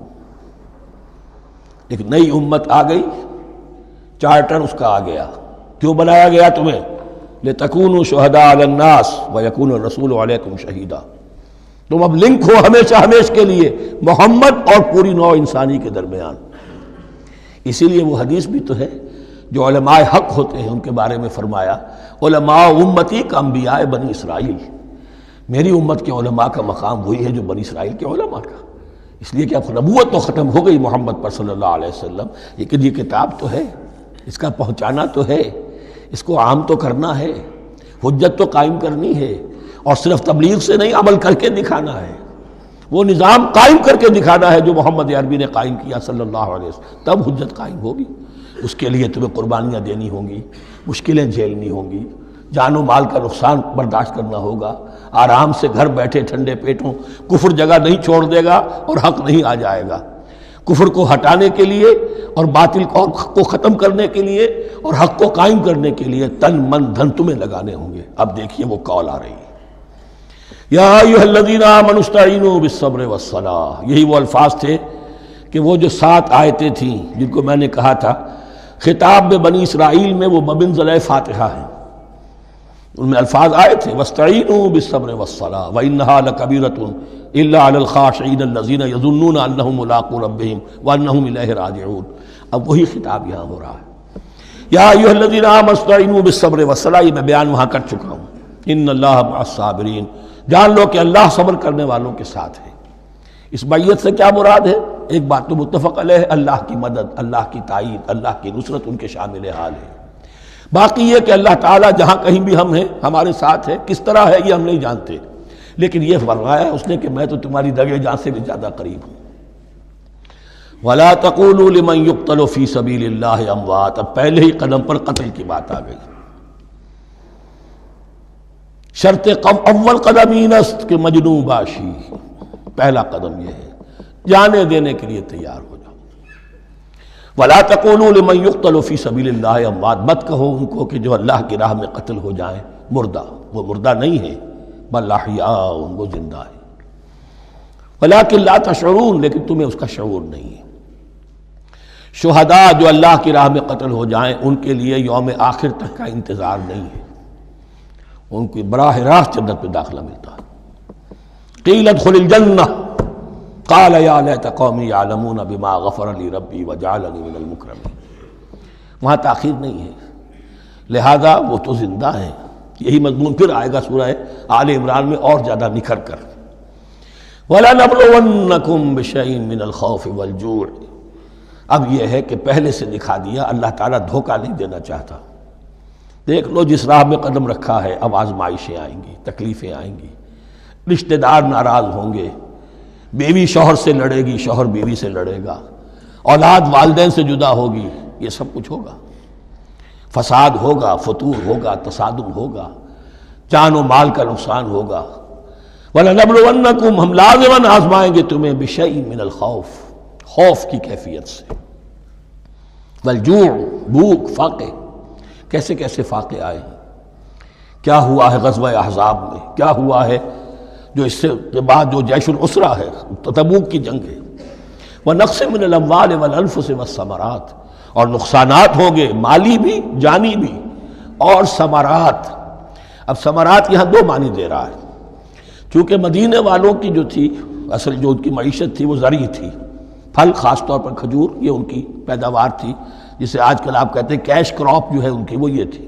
ایک نئی امت آ گئی، چارٹر اس کا آ گیا۔ کیوں بنایا گیا تمہیں؟ لتکونوا شہداء علی الناس ویکون الرسول علیکم شہیدا، تم اب لنک ہو ہمیشہ ہمیشہ کے لیے محمد اور پوری نوع انسانی کے درمیان۔ اسی لیے وہ حدیث بھی تو ہے جو علماء حق ہوتے ہیں ان کے بارے میں فرمایا علماء امتی کا انبیاء بنی اسرائیل، میری امت کے علماء کا مقام وہی ہے جو بنی اسرائیل کے علماء کا، اس لیے کہ اب نبوت تو ختم ہو گئی محمد پر صلی اللہ علیہ وسلم، لیکن یہ کتاب تو ہے، اس کا پہنچانا تو ہے، اس کو عام تو کرنا ہے، حجت تو قائم کرنی ہے، اور صرف تبلیغ سے نہیں عمل کر کے دکھانا ہے، وہ نظام قائم کر کے دکھانا ہے جو محمد عربی نے قائم کیا صلی اللہ علیہ وسلم، تب حجت قائم ہوگی۔ اس کے لیے تمہیں قربانیاں دینی ہوں گی، مشکلیں جھیلنی ہوں گی، جان و مال کا نقصان برداشت کرنا ہوگا، آرام سے گھر بیٹھے ٹھنڈے پیٹوں کفر جگہ نہیں چھوڑ دے گا اور حق نہیں آ جائے گا، کفر کو ہٹانے کے لیے اور باطل کو ختم کرنے کے لیے اور حق کو قائم کرنے کے لیے تن من دھن تمہیں لگانے ہوں گے۔ اب دیکھیے وہ قول آ رہی ہے یا ایھا الذین آمنوا استعینوا بالصبر والصلاۃ، یہی وہ الفاظ تھے کہ وہ جو 7 آیتیں تھیں جن کو میں نے کہا تھا خطاب میں بنی اسرائیل میں وہ بمنزلہ فاتحہ ہیں، ان میں الفاظ آئے تھے واستعینوا بالصبر والصلاۃ وانھا لکبیرۃ الا علی الخاشعین الذین یظنون انہم ملاقو ربہم وانہم الیہ راجعون۔ اب وہی خطاب یہاں ہو رہا ہے یا ایھا الذین آمنوا استعینوا بالصبر والصلاۃ، یہ میں بیان وہاں کر چکا ہوں، ان اللہ مع الصابرین، جان لو کہ اللہ صبر کرنے والوں کے ساتھ ہے۔ اس بیعت سے کیا مراد ہے؟ ایک بات تو متفق علیہ ہے، اللہ کی مدد، اللہ کی تائید، اللہ کی نصرت ان کے شامل حال ہے۔ باقی یہ کہ اللہ تعالیٰ جہاں کہیں بھی ہم ہیں ہمارے ساتھ ہے، کس طرح ہے یہ ہم نہیں جانتے، لیکن یہ فرمایا اس نے کہ میں تو تمہاری دگے جان سے بھی زیادہ قریب ہوں۔ وَلَا تَقُولُوا لِمَنْ يُقْتَلُ فِي سَبِيلِ اللَّهِ أَمْوَاتٌ، اب پہلے ہی قدم پر قتل کی بات آ گئی۔ شرط اول قدم این است کہ مجنوں باشی، پہلا قدم یہ ہے جانے دینے کے لیے تیار ہو جاؤ۔ وَلَا تَقُولُوا لِمَنْ يُقْتَلُ فِي سَبِيلِ اللَّهِ أَمْوَاتٌ، مت کہو ان کو کہ جو اللہ کی راہ میں قتل ہو جائیں مردہ، وہ مردہ نہیں ہے، بل احیاء، وہ زندہ ہے، وَلَٰكِن لَا تَشْعُرُونَ، لیکن تمہیں اس کا شعور نہیں ہے۔ شہداء جو اللہ کی راہ میں قتل ہو جائیں ان کے لیے یوم آخر تک کا انتظار نہیں ہے، ان کو براہ راست جنت میں داخلہ ملتا ہے۔ قیل ادخل الجنہ قال یا لیت قومی یعلمون بما غفر لی ربی وجعلنی من المکرمین، وہاں تاخیر نہیں ہے، لہذا وہ تو زندہ ہیں۔ یہی مضمون پھر آئے گا سورہ آل عمران میں اور زیادہ نکھر کر، وَلَنَبْلُوَنَّكُمْ بِشَيْءٍ مِّنَ الْخَوْفِ وَالْجُوعِ۔ اب یہ ہے کہ پہلے سے دکھا دیا، اللہ تعالیٰ دھوکہ نہیں دینا چاہتا۔ دیکھ لو جس راہ میں قدم رکھا ہے اب آزمائشیں آئیں گی، تکلیفیں آئیں گی، رشتہ دار ناراض ہوں گے، بیوی شوہر سے لڑے گی، شوہر بیوی سے لڑے گا، اولاد والدین سے جدا ہوگی، یہ سب کچھ ہوگا، فساد ہوگا، فتور ہوگا، تصادم ہوگا، جان و مال کا نقصان ہوگا۔ وَلَنَبْلُوَنَّكُمْ، ہم لازماً آزمائیں گے تمہیں، بِشَيْءٍ مِّنَ الْخَوْفِ، خوف کی کیفیت سے، وَالْجُوعِ، بھوک، فاقے، کیسے کیسے فاقے آئے ہیں، کیا ہوا ہے غزوہ احزاب میں، کیا ہوا ہے جو اس سے بعد جو جیش العسرہ ہے، تبوک کی جنگ ہے، وَنَقْصٍ مِّنَ الْأَمْوَالِ وَالْأَنفُسِ وَالثَّمَرَاتِ، اور نقصانات ہوں گے مالی بھی جانی بھی، اور ثمرات۔ اب ثمرات یہاں دو معنی دے رہا ہے، چونکہ مدینے والوں کی جو تھی اصل جو ان کی معیشت تھی وہ زرعی تھی، پھل، خاص طور پر کھجور، یہ ان کی پیداوار تھی، جسے آج کل آپ کہتے ہیں کیش کراپ جو ہے ان کی، وہ یہ تھی۔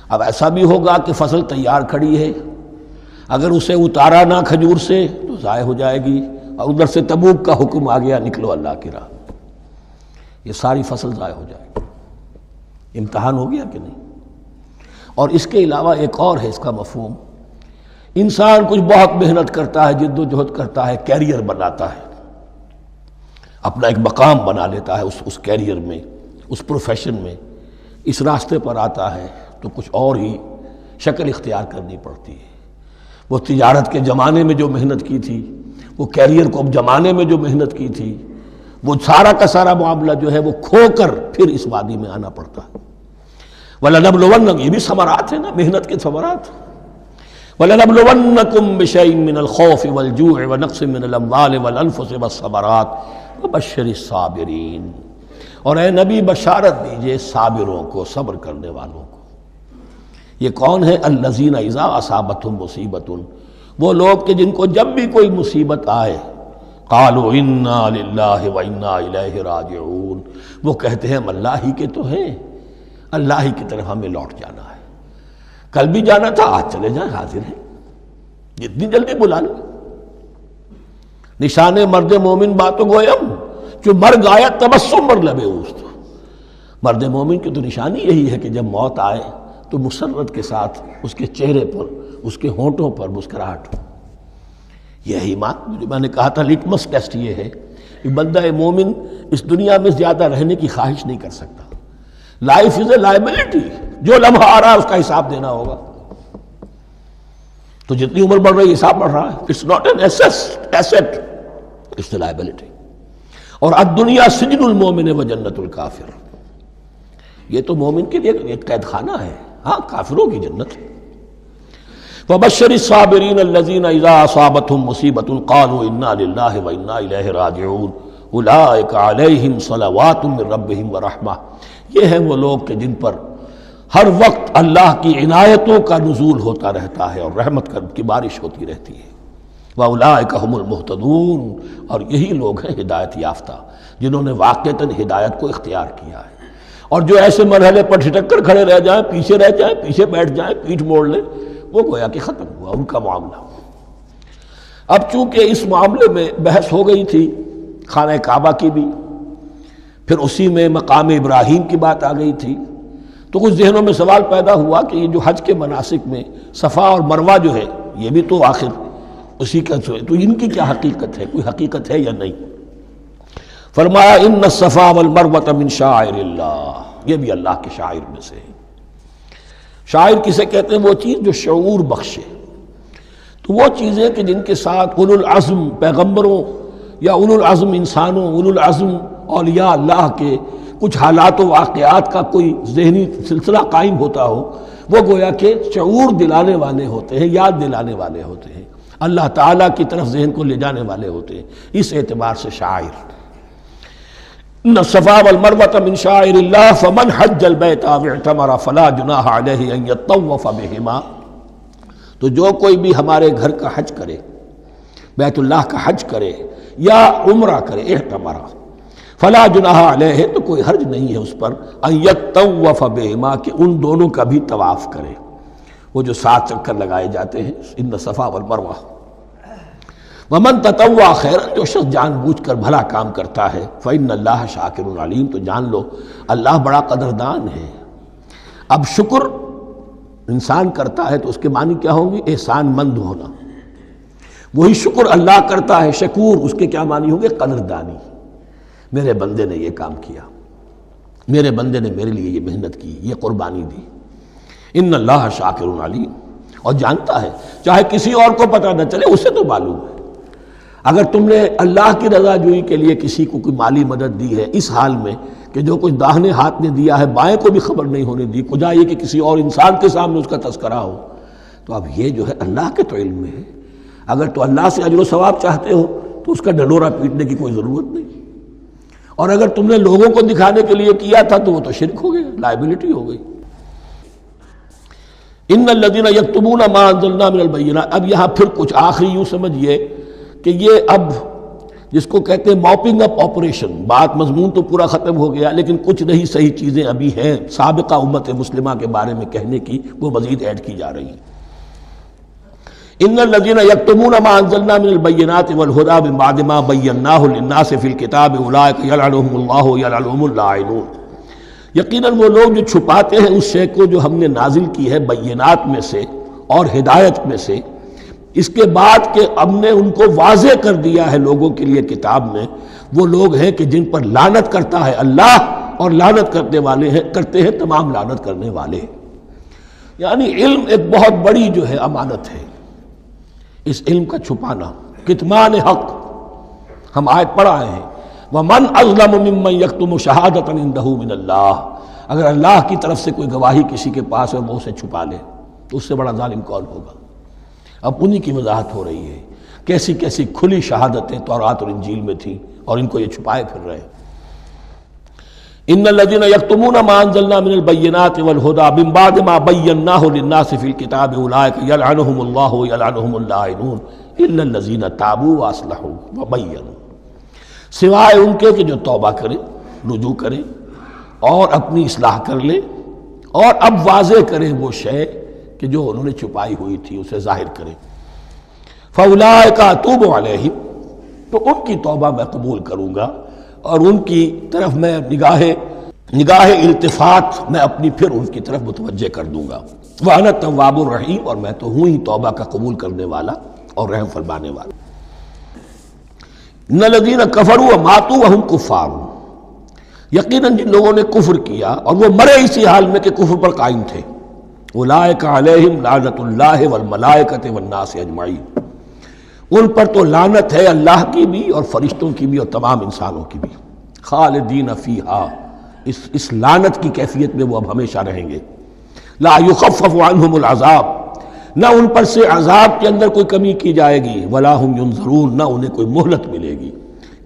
اب ایسا بھی ہوگا کہ فصل تیار کھڑی ہے، اگر اسے اتارا نہ کھجور سے تو ضائع ہو جائے گی، اور ادھر سے تبوک کا حکم آ گیا نکلو اللہ کی راہ، یہ ساری فصل ضائع ہو جائے گی۔ امتحان ہو گیا کہ نہیں؟ اور اس کے علاوہ ایک اور ہے اس کا مفہوم، انسان کچھ بہت محنت کرتا ہے، جد و جہد کرتا ہے، کیریئر بناتا ہے، اپنا ایک مقام بنا لیتا ہے اس کیریئر میں، اس پروفیشن میں، اس راستے پر آتا ہے تو کچھ اور ہی شکل اختیار کرنی پڑتی ہے۔ وہ تجارت کے زمانے میں جو محنت کی تھی، وہ کیریئر کو اب جمانے میں جو محنت کی تھی، وہ سارا کا سارا معاملہ جو ہے وہ کھو کر پھر اس وادی میں آنا پڑتا ہے۔ وَلَنَبْلُوَنَّكُمْ، یہ بھی ثمرات ہیں نا، محنت کے ثمرات۔ وَلَنَبْلُوَنَّكُمْ بِشَيْءٍ مِّنَ الْخَوْفِ وَالْجُوعِ وَنَقْصٍ مِّنَ الْأَمْوَالِ وَالْأَنفُسِ وَالثَّمَرَاتِ وَبَشِّرِ الصَّابِرِينَ، اور اے نبی بشارت دیجئے صابروں کو، صبر کرنے والوں کو۔ یہ کون ہے؟ الذین اذا اصابتہم مصیبۃ، وہ لوگ کہ جن کو جب بھی کوئی مصیبت آئے قالوا انا للہ وانا الیہ راجعون، وہ کہتے ہیں ہم اللہ ہی کے تو ہیں، اللہ ہی کی طرف ہمیں لوٹ جانا ہے، کل بھی جانا تھا، آج چلے جائیں، حاضر ہیں، جتنی جلدی بلا لیں۔ نشان مرد مومن باتوں گویم، جو مرگ آیا تبسم مر لبے اوست، مرد مومن کی تو نشانی یہی ہے کہ جب موت آئے تو مسرت کے ساتھ اس کے چہرے پر، اس کے ہونٹوں پر مسکراہٹ ہو۔ یہی جو میں نے کہا تھا لٹمس ٹیسٹ یہ ہے کہ بندہ مومن اس دنیا میں زیادہ رہنے کی خواہش نہیں کر سکتا۔ لائف از اے لائبلٹی، جو لمحہ آ رہا ہے اس کا حساب دینا ہوگا، تو جتنی عمر بڑھ رہی ہے حساب بڑھ رہا ہے۔ It's not an asset, it's a liability. اور الدنیا سجن المومن و جنت الکافر، یہ تو مومن کے لیے ایک قید خانہ ہے، ہاں کافروں کی جنت ہے۔ وَبَشِّرِ الصَّابِرِينَ الَّذِينَ إِذَا أَصَابَتْهُمْ مُصِيبَةٌ قَالُوا إِنَّا لِلَّهِ وَإِنَّا إِلَيْهِ رَاجِعُونَ أُولَٰئِكَ عَلَيْهِمْ صَلَوَاتٌ مِّن رَّبِّهِمْ وَرَحْمَةٌ، یہ ہیں وہ لوگ کہ جن پر ہر وقت اللہ کی عنایتوں کا نزول ہوتا رہتا ہے اور رحمت کی بارش ہوتی رہتی ہے۔ وَأُولَٰئِكَ هُمُ الْمُهْتَدُونَ، اور یہی لوگ ہیں ہدایت یافتہ، جنہوں نے واقعتاً ہدایت کو اختیار کیا ہے۔ اور جو ایسے مرحلے پر ٹھٹک کر کھڑے رہ جائیں، پیچھے رہ جائیں، پیچھے بیٹھ جائیں، پیٹھ موڑ لیں، وہ گویا کہ ختم ہوا ان کا معاملہ۔ اب چونکہ اس معاملے میں بحث ہو گئی تھی خانہ کعبہ کی بھی، پھر اسی میں مقام ابراہیم کی بات آ گئی تھی، تو کچھ ذہنوں میں سوال پیدا ہوا کہ یہ جو حج کے مناسک میں صفا اور مروہ جو ہے، یہ بھی تو آخر اسی کا تو ان کی کیا حقیقت ہے، کوئی حقیقت ہے یا نہیں؟ فرمایا ان الصفا والمروہ من شعائر اللہ، یہ بھی اللہ کے شاعر میں سے ہے۔ شاعر کسے کہتے ہیں؟ وہ چیز جو شعور بخشے، تو وہ چیزیں کہ جن کے ساتھ اولو العزم پیغمبروں یا اولو العزم انسانوں، اولو العزم اولیاء اللہ کے کچھ حالات و واقعات کا کوئی ذہنی سلسلہ قائم ہوتا ہو، وہ گویا کہ شعور دلانے والے ہوتے ہیں، یاد دلانے والے ہوتے ہیں، اللہ تعالیٰ کی طرف ذہن کو لے جانے والے ہوتے ہیں، اس اعتبار سے شاعر۔ ان الصفا والمروہ من شعائر اللہ فمن حج البیت او اعتمر فلا جناح علیہ ان یطوف بہما، تو جو کوئی بھی ہمارے گھر کا حج کرے، بیت اللہ کا حج کرے یا عمرہ کرے، اعتمر، فلا جناح علیہ، تو کوئی حرج نہیں ہے اس پر، ان یطوف بہما، کہ ان دونوں کا بھی طواف کرے، وہ جو 7 چکر لگائے جاتے ہیں، ان الصفا والمروہ۔ ومن تطوع خیرا، جو شخص جان بوجھ کر بھلا کام کرتا ہے، فإن اللہ شاکر علیم، تو جان لو اللہ بڑا قدردان ہے۔ اب شکر انسان کرتا ہے تو اس کے معنی کیا ہوں گے؟ احسان مند ہونا۔ وہی شکر اللہ کرتا ہے شکور، اس کے کیا معنی ہوں گے؟ قدردانی، میرے بندے نے یہ کام کیا، میرے بندے نے میرے لیے یہ محنت کی، یہ قربانی دی۔ ان اللہ شاکر علیم، اور جانتا ہے، چاہے کسی اور کو پتہ نہ چلے، اسے تو معلوم ہے۔ اگر تم نے اللہ کی رضا جوئی کے لیے کسی کو کوئی مالی مدد دی ہے اس حال میں کہ جو کچھ داہنے ہاتھ نے دیا ہے بائیں کو بھی خبر نہیں ہونے دی، خدا یہ کہ کسی اور انسان کے سامنے اس کا تذکرہ ہو، تو اب یہ جو ہے اللہ کے تو علم میں ہے۔ اگر تو اللہ سے اجر و ثواب چاہتے ہو تو اس کا ڈنڈورا پیٹنے کی کوئی ضرورت نہیں، اور اگر تم نے لوگوں کو دکھانے کے لیے کیا تھا تو وہ تو شرک ہو گیا، لائبلٹی ہو گئی۔ ان الذین یکتمون ما انزلنا من البینات، اب یہاں پھر کچھ آخری یوں سمجھیے کہ یہ اب جس کو کہتے ہیں موپنگ اپ آپریشن، بات مضمون تو پورا ختم ہو گیا لیکن کچھ نہیں صحیح چیزیں ابھی ہیں سابقہ امت مسلمہ کے بارے میں کہنے کی، وہ مزید ایڈ کی جا رہی ہیں۔ ان الذین یکتمون ما انزلنا من البینات والہدی من بعد ما بیناہ للناس فی الکتاب اولئک یلعنهم اللہ یلعنهم اللاعنون، یقیناً وہ لوگ جو چھپاتے ہیں اس شے کو جو ہم نے نازل کی ہے بینات میں سے اور ہدایت میں سے، اس کے بعد کہ ہم نے ان کو واضح کر دیا ہے لوگوں کے لیے کتاب میں، وہ لوگ ہیں کہ جن پر لعنت کرتا ہے اللہ، اور لعنت کرنے والے ہیں، کرتے ہیں تمام لعنت کرنے والے۔ یعنی علم ایک بہت بڑی جو ہے امانت ہے، اس علم کا چھپانا، کتمان حق، ہم آیت پڑھ آئے ہیں وَمَنْ أَظْلَمُ مِمَّنْ يَكْتُمُ شَهَادَةً عِنْدَهُ مِنَ اللَّهِ، اگر اللہ کی طرف سے کوئی گواہی کسی کے پاس ہے اور وہ اسے چھپا لے تو اس سے بڑا ظالم کون ہوگا؟ اب انہی کی وضاحت ہو رہی ہے، کیسی کیسی کھلی شہادتیں تورات اور انجیل میں تھیں اور ان کو یہ چھپائے پھر رہے ہیں۔ ان الذين يكتمون ما انزلنا من البينات والهدى من بعد ما بيناه للناس في الكتاب اولئك يلعنهم الله ويلعنهم اللاعنون الا الذين تابوا واصلحوا وبينوا، سوائے ان کے کہ جو توبہ کرے، رجوع کرے اور اپنی اصلاح کر لے اور اب واضح کرے وہ شے کہ جو انہوں نے چھپائی ہوئی تھی اسے ظاہر کرے۔ فاولئک اتوب علیہم، تو ان کی توبہ میں قبول کروں گا اور ان کی طرف میں نگاہ التفات میں اپنی پھر ان کی طرف متوجہ کر دوں گا۔ وَأَنَا التَّوَّابُ الرَّحِيمُ، اور میں تو ہوں ہی توبہ کا قبول کرنے والا اور رحم فرمانے والا۔ إِنَّ الَّذِينَ كَفَرُوا وَمَاتُوا وَهُمْ كُفَّارٌ، یقیناً جن لوگوں نے کفر کیا اور وہ مرے اسی حال میں کہ کفر پر قائم تھے، أُولَٰئِكَ عَلَيْهِمْ لَعْنَةُ اللَّهِ وَالْمَلَائِكَةِ وَالنَّاسِ أَجْمَعِينَ، ان پر تو لعنت ہے اللہ کی بھی اور فرشتوں کی بھی اور تمام انسانوں کی بھی۔ خالدین فیہا، اس لعنت کی کیفیت میں وہ اب ہمیشہ رہیں گے۔ لا یخفف عنہم العذاب، نہ ان پر سے عذاب کے اندر کوئی کمی کی جائے گی، ولا ہم ینظرون، نہ انہیں کوئی مہلت ملے گی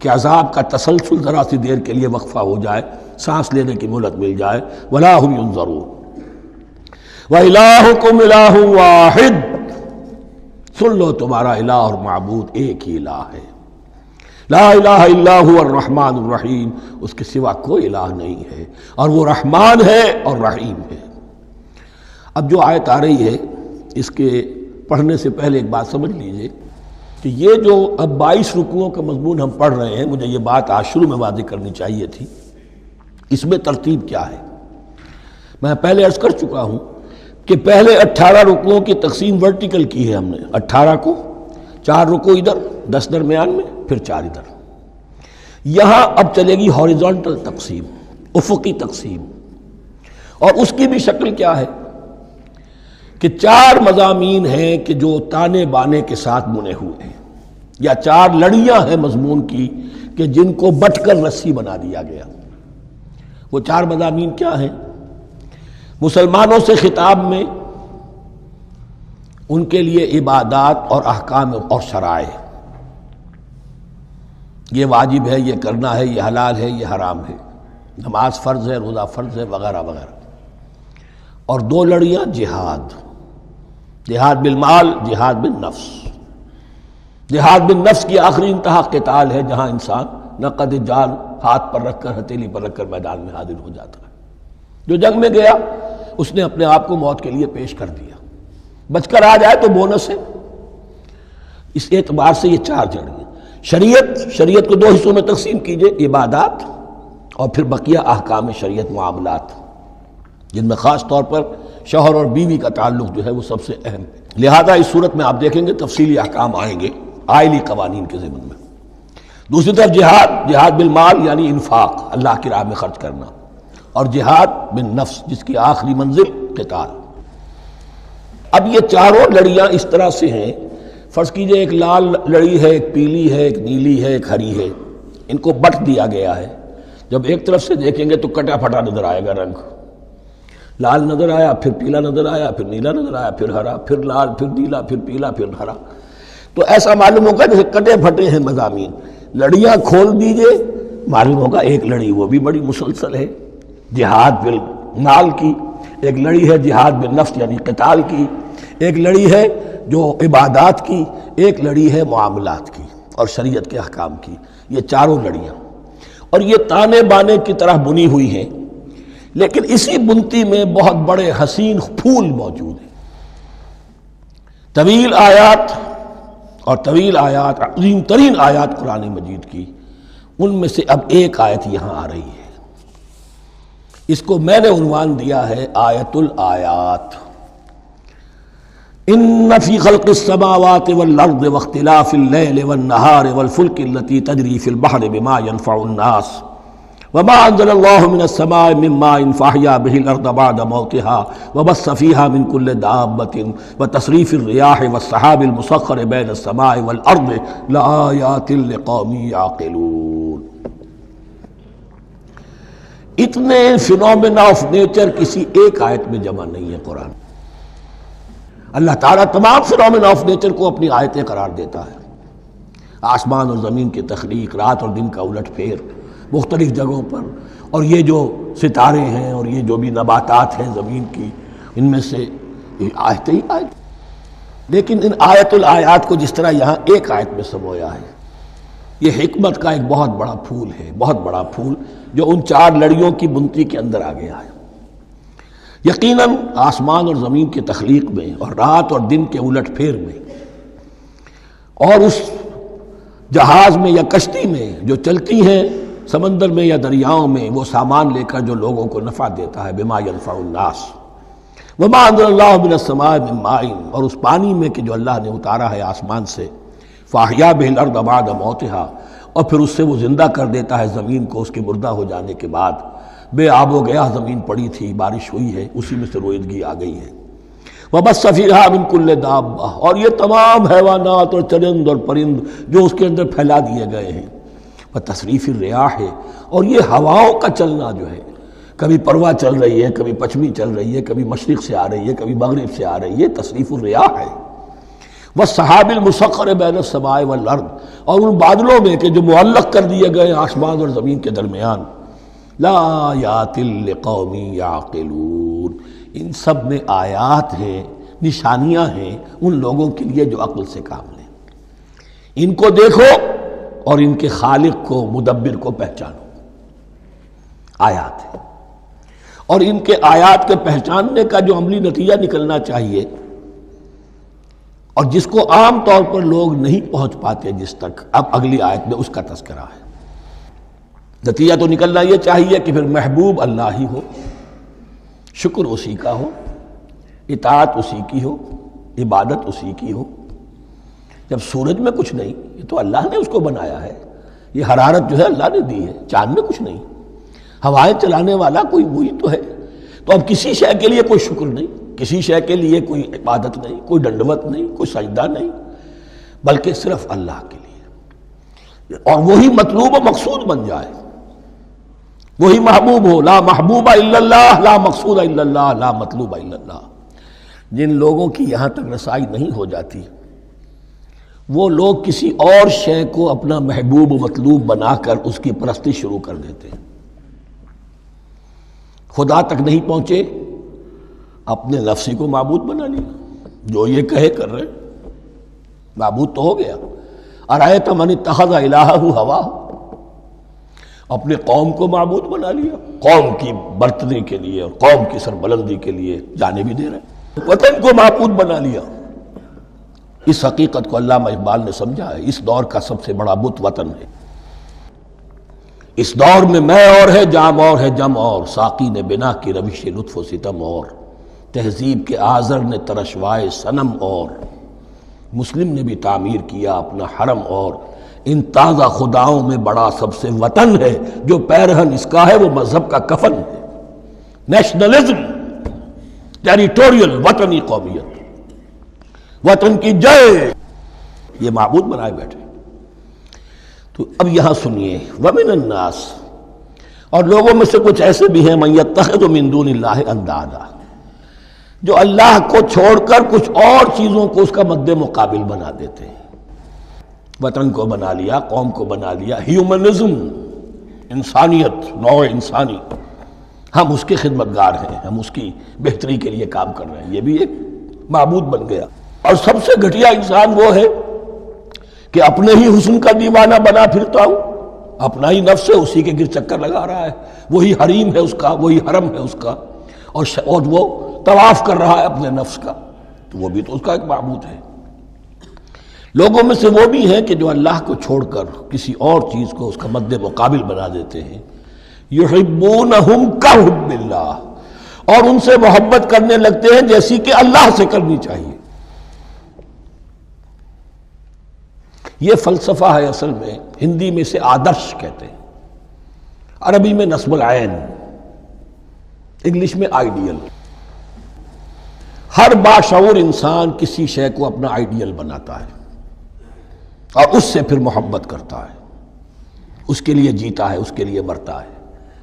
کہ عذاب کا تسلسل ذرا سی دیر کے لیے وقفہ ہو جائے، سانس لینے کی مہلت مل جائے۔ ولا ہم ینظرون۔ وَإِلَٰهُكُمْ إِلَٰهٌ وَاحِدٌ، سن لو تمہارا الہ اور معبود ایک ہی الہ ہے۔ لا الہ الا هو الرحمن الرحیم، اس کے سوا کوئی الہ نہیں ہے اور وہ رحمان ہے اور رحیم ہے۔ اب جو آیت آ رہی ہے اس کے پڑھنے سے پہلے ایک بات سمجھ لیجئے کہ یہ جو اب 22 رکوعوں کا مضمون ہم پڑھ رہے ہیں، مجھے یہ بات آج شروع میں واضح کرنی چاہیے تھی، اس میں ترتیب کیا ہے۔ میں پہلے عرض کر چکا ہوں کہ پہلے 18 رکوعوں کی تقسیم ورٹیکل کی ہے ہم نے، 18 کو 4 رکوع ادھر، 10 درمیان میں، پھر 4 ادھر۔ یہاں اب چلے گی ہاریزونٹل تقسیم، افقی تقسیم، اور اس کی بھی شکل کیا ہے کہ 4 مضامین ہیں کہ جو تانے بانے کے ساتھ بنے ہوئے ہیں، یا 4 لڑیاں ہیں مضمون کی کہ جن کو بٹ کر رسی بنا دیا گیا۔ وہ 4 مضامین کیا ہیں؟ مسلمانوں سے خطاب میں ان کے لیے عبادات اور احکام اور شرائع، یہ واجب ہے، یہ کرنا ہے، یہ حلال ہے، یہ حرام ہے، نماز فرض ہے، روزہ فرض ہے، وغیرہ وغیرہ۔ اور 2 لڑیاں جہاد، جہاد بالمال، جہاد بالنفس۔ جہاد بالنفس کی آخری انتہا قتال ہے، جہاں انسان نقد جان ہاتھ پر رکھ کر، ہتھیلی پر رکھ کر میدان میں حاضر ہو جاتا ہے۔ جو جنگ میں گیا اس نے اپنے آپ کو موت کے لیے پیش کر دیا، بچ کر آ جائے تو بونس ہے۔ اس اعتبار سے یہ 4 جڑیں۔ شریعت کو 2 حصوں میں تقسیم کیجئے، عبادات اور پھر بقیہ احکام شریعت، معاملات، جن میں خاص طور پر شوہر اور بیوی کا تعلق جو ہے وہ سب سے اہم ہے۔ لہذا اس صورت میں آپ دیکھیں گے تفصیلی احکام آئیں گے آئلی قوانین کے ضمن میں۔ دوسری طرف جہاد بالمال یعنی انفاق، اللہ کی راہ میں خرچ کرنا، اور جہاد بالنفس جس کی آخری منزل قتال۔ اب یہ 4 لڑیاں اس طرح سے ہیں، فرض کیجئے ایک لال لڑی ہے، ایک پیلی ہے، ایک نیلی ہے، ایک ہری ہے، ان کو بٹ دیا گیا ہے۔ جب ایک طرف سے دیکھیں گے تو کٹا پھٹا نظر آئے گا، رنگ لال نظر آیا، پھر پیلا نظر آیا، پھر نیلا نظر آیا، پھر ہرا، پھر لال، پھر نیلا، پھر پیلا، پھر ہرا۔ تو ایسا معلوم ہوگا جیسے کٹے پھٹے ہیں مضامین۔ لڑیاں کھول دیجئے، معلوم ہوگا ایک لڑی وہ بھی بڑی مسلسل ہے، جہاد بالمال کی، ایک لڑی ہے جہاد بالنفس یعنی قتال کی، ایک لڑی ہے جو عبادات کی، ایک لڑی ہے معاملات کی اور شریعت کے احکام کی۔ یہ 4 لڑیاں، اور یہ تانے بانے کی طرح بنی ہوئی ہیں، لیکن اسی بنتی میں بہت بڑے حسین پھول موجود ہیں۔ طویل آیات اور طویل آیات، عظیم ترین آیات قرآن مجید کی، ان میں سے اب ایک آیت یہاں آ رہی ہے۔ اس کو میں نے عنوان دیا ہے آیت الآیات۔ ان فی خلق السماوات والارض واختلاف اللیل والنہار والفلک التي تجری فی البحر بما ينفع الناس وما انزل الله من السماء من ماء فاحیا به الارض بعد موتها وبث فيها من كل دابة وتصريف الرياح والسحاب المسخر بين السماء والارض لآيات لقوم يعقلون۔ اتنے فینومینا آف نیچر کسی ایک آیت میں جمع نہیں ہے قرآن۔ اللہ تعالیٰ تمام فینومینا آف نیچر کو اپنی آیتیں قرار دیتا ہے، آسمان اور زمین کی تخلیق، رات اور دن کا الٹ پھیر مختلف جگہوں پر، اور یہ جو ستارے ہیں اور یہ جو بھی نباتات ہیں زمین کی، ان میں سے آیتیں ہی آیت۔ لیکن ان آیت الآیات کو جس طرح یہاں ایک آیت میں سمویا ہے، یہ حکمت کا ایک بہت بڑا پھول ہے، بہت بڑا پھول جو ان 4 لڑیوں کی بنتی کے اندر آ گیا ہے۔ یقیناً آسمان اور زمین کی تخلیق میں اور رات اور دن کے الٹ پھیر میں اور اس جہاز میں یا کشتی میں جو چلتی ہیں سمندر میں یا دریاؤں میں، وہ سامان لے کر جو لوگوں کو نفع دیتا ہے، بما ينفع الناس وما انزل اللہ من السماء من ماء، اور اس پانی میں کہ جو اللہ نے اتارا ہے آسمان سے، فاحیا به الارض بعد موتها، اور پھر اس سے وہ زندہ کر دیتا ہے زمین کو اس کے مردہ ہو جانے کے بعد۔ بے آب و گیا زمین پڑی تھی، بارش ہوئی ہے، اسی میں سے روئیدگی آ گئی ہے۔ وَبَثَّ فِيهَا مِن كُلِّ دَابَّةٍ، اور یہ تمام حیوانات اور چرند اور پرند جو اس کے اندر پھیلا دیے گئے ہیں۔ وَتَصْرِيفِ الرِّيَاحِ، اور یہ ہواؤں کا چلنا جو ہے، کبھی پروا چل رہی ہے، کبھی پچھمی چل رہی ہے، کبھی مشرق سے آ رہی ہے، کبھی مغرب سے آ رہی ہے، تصریف الرياح ہے۔ والسحاب المسخر بین السماء والارض، اور ان بادلوں میں کہ جو معلق کر دیے گئے آسمان اور زمین کے درمیان۔ لآیات لقوم یعقلون، ان سب میں آیات ہیں، نشانیاں ہیں ان لوگوں کے لیے جو عقل سے کام لیں۔ ان کو دیکھو اور ان کے خالق کو، مدبر کو پہچانو۔ آیات ہیں، اور ان کے آیات کے پہچاننے کا جو عملی نتیجہ نکلنا چاہیے، اور جس کو عام طور پر لوگ نہیں پہنچ پاتے جس تک، اب اگلی آیت میں اس کا تذکرہ ہے۔ نتیجہ تو نکلنا یہ چاہیے کہ پھر محبوب اللہ ہی ہو، شکر اسی کا ہو، اطاعت اسی کی ہو، عبادت اسی کی ہو۔ جب سورج میں کچھ نہیں، یہ تو اللہ نے اس کو بنایا ہے، یہ حرارت جو ہے اللہ نے دی ہے، چاند میں کچھ نہیں، ہوائیں چلانے والا کوئی وہی تو ہے۔ تو اب کسی شے کے لیے کوئی شکر نہیں، کسی شے کے لیے کوئی عبادت نہیں، کوئی ڈنڈوت نہیں، کوئی سجدہ نہیں، بلکہ صرف اللہ کے لیے، اور وہی مطلوب و مقصود بن جائے، وہی محبوب ہو۔ لا محبوب الا اللہ، لا مقصود الا اللہ، لا مطلوب الا اللہ۔ جن لوگوں کی یہاں تک رسائی نہیں ہو جاتی، وہ لوگ کسی اور شے کو اپنا محبوب و مطلوب بنا کر اس کی پرستی شروع کر دیتے ہیں۔ خدا تک نہیں پہنچے، اپنے نفسی کو معبود بنا لیا، جو یہ کہے کر رہے، معبود تو ہو گیا۔ ارأیت من اتخذ الہہ ہواہ، اپنے قوم کو معبود بنا لیا، قوم کی برتری کے لیے اور قوم کی سربلندی کے لیے جانے بھی دے رہے، وطن کو معبود بنا لیا۔ اس حقیقت کو علامہ اقبال نے سمجھا ہے، اس دور کا سب سے بڑا بت وطن ہے۔ اس دور میں میں اور ہے، جام اور ہے، جم اور، ساقی نے بنا کی روش لطف و ستم اور، تہذیب کے آزر نے ترشوائے صنم اور، مسلم نے بھی تعمیر کیا اپنا حرم اور، ان تازہ خداؤں میں بڑا سب سے وطن ہے، جو پیرہن اس کا ہے وہ مذہب کا کفن ہے۔ نیشنلزم، ٹیریٹوریل، وطنی قومیت، وطن کی جے، یہ معبود بنائے بیٹھے۔ تو اب یہاں سنیے، وَمِنَ النَّاسِ، اور لوگوں میں سے کچھ ایسے بھی ہیں، مَن يَتَّخِذُ مِن دُونِ اللَّهِ أَندَادًا، جو اللہ کو چھوڑ کر کچھ اور چیزوں کو اس کا مد مقابل بنا دیتے ہیں۔ وطن کو بنا لیا، قوم کو بنا لیا، ہیومنزم، انسانیت، نوع انسانی، ہم اس کے خدمتگار ہیں، ہم اس کی بہتری کے لیے کام کر رہے ہیں، یہ بھی ایک معبود بن گیا۔ اور سب سے گھٹیا انسان وہ ہے کہ اپنے ہی حسن کا دیوانہ بنا پھرتا ہوں، اپنا ہی نفس ہے، اسی کے گر چکر لگا رہا ہے، وہی حریم ہے اس کا، وہی حرم ہے اس کا، اور وہ طواف کر رہا ہے اپنے نفس کا، تو وہ بھی تو اس کا ایک معبود ہے۔ لوگوں میں سے وہ بھی ہیں کہ جو اللہ کو چھوڑ کر کسی اور چیز کو اس کا مد مقابل بنا دیتے ہیں۔ یحبونہم کحب اللہ، اور ان سے محبت کرنے لگتے ہیں جیسی کہ اللہ سے کرنی چاہیے۔ یہ فلسفہ ہے اصل میں، ہندی میں اسے آدرش کہتے ہیں، عربی میں نصب العین، انگلش میں آئیڈیل۔ ہر باشعور انسان کسی شے کو اپنا آئیڈیل بناتا ہے اور اس سے پھر محبت کرتا ہے، اس کے لیے جیتا ہے، اس کے لیے مرتا ہے،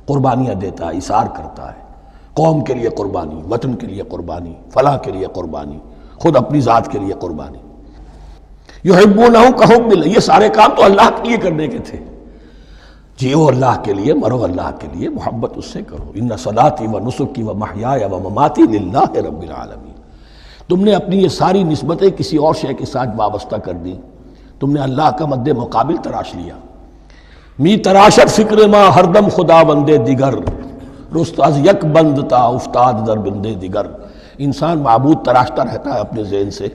قربانیاں دیتا ہے، اثار کرتا ہے، قوم کے لیے قربانی، وطن کے لیے قربانی، فلاح کے لیے قربانی، خود اپنی ذات کے لیے قربانی۔ یحبونہ کحب اللہ، یہ سارے کام تو اللہ کے لیے کرنے کے تھے۔ جیو اللہ کے لیے، مرو اللہ کے لیے، محبت اس سے کرو۔ ان صلاتی و نسکی و محیای و مماتی للہ رب العالمین۔ تم نے اپنی یہ ساری نسبتیں کسی اور شے کے ساتھ وابستہ کر دی، تم نے اللہ کا مد مقابل تراش لیا۔ می تراشت فکر ما ہر دم خدا بندے دیگر، رست از یک بند تا افتاد در بندے دیگر۔ انسان معبود تراشتا رہتا ہے اپنے ذہن سے،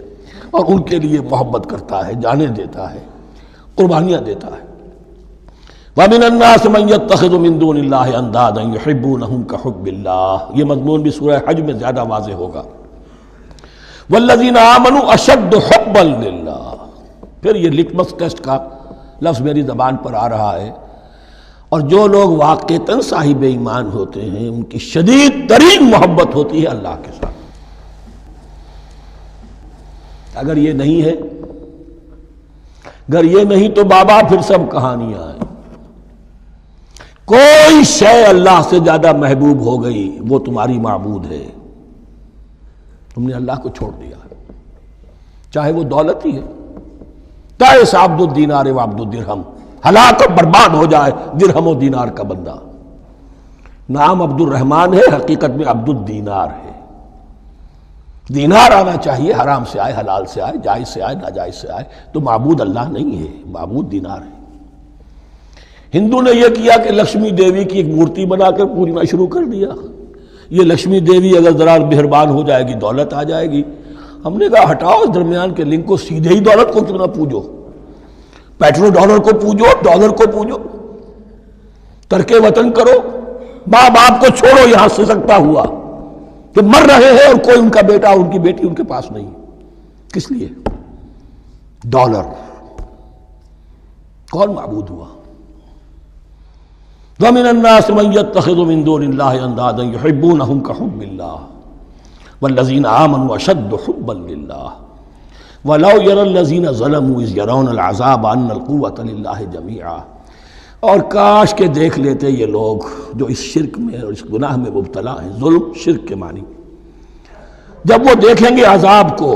اور ان کے لیے محبت کرتا ہے، جانیں دیتا ہے، قربانیاں دیتا ہے۔ وَمِنَ النَّاسِ مَن يَتَّخِذُ مِن دُونِ اللَّهِ أَندَادًا يُحِبُّونَهُمْ كَحُبِّ اللَّهِ، یہ مضمون بھی سورہ حج میں زیادہ واضح ہوگا۔ وَالَّذِينَ آمَنُوا أَشَدُّ حُبًّا لِلَّهِ، پھر یہ لٹمس ٹیسٹ کا لفظ میری زبان پر آ رہا ہے، اور جو لوگ واقعتاً صاحب ایمان ہوتے ہیں ان کی شدید ترین محبت ہوتی ہے اللہ کے ساتھ۔ اگر یہ نہیں ہے، اگر یہ نہیں تو بابا پھر سب کہانیاں ہیں۔ کوئی شے اللہ سے زیادہ محبوب ہو گئی وہ تمہاری معبود ہے، تم نے اللہ کو چھوڑ دیا، چاہے وہ دولت ہی ہے۔ تعس عبد الدینار و عبد الدرہم، ہلاک و برباد ہو جائے درہم و دینار کا بندہ۔ نام عبد الرحمن ہے، حقیقت میں عبد الدینار ہے۔ دینار آنا چاہیے، حرام سے آئے، حلال سے آئے، جائز سے آئے، ناجائز سے آئے، تو معبود اللہ نہیں ہے، معبود دینار ہے۔ ہندو نے یہ کیا کہ لکشمی دیوی کی ایک مورتی بنا کر پوجنا شروع کر دیا۔ یہ لکشمی دیوی اگر ذرا مہربان ہو جائے گی دولت آ جائے گی۔ ہم نے کہا ہٹاؤ اس درمیان کے لنک کو، سیدھے ہی دولت کو کیوں نہ پوجو، پیٹرو ڈالر کو پوجو، ڈالر کو پوجو، ترک وطن کرو، ماں باپ کو چھوڑو یہاں سے سکتا ہوا کہ مر رہے ہیں اور کوئی ان کا بیٹا ان کی بیٹی ان کے پاس نہیں، کس لیے؟ ڈالر۔ کون معبود ہوا؟ وَمِنَ النَّاسِ مَن يَتَّخِذُ مِن دُونِ اللَّهِ أَندَادًا يُحِبُّونَهُمْ كَحُبِّ اللَّهِ وَالَّذِينَ آمَنُوا أَشَدُّ حُبًّا لِلَّهِ وَلَوْ يَرَى الَّذِينَ ظَلَمُوا إِذْ يَرَوْنَ الْعَذَابَ أَنَّ الْقُوَّةَ لِلَّهِ جَمِيعًا، اور کاش کہ دیکھ لیتے یہ لوگ جو اس شرک میں اور اس گناہ میں مبتلا ہیں، ظلم شرک کے معنی، جب وہ دیکھیں گے عذاب کو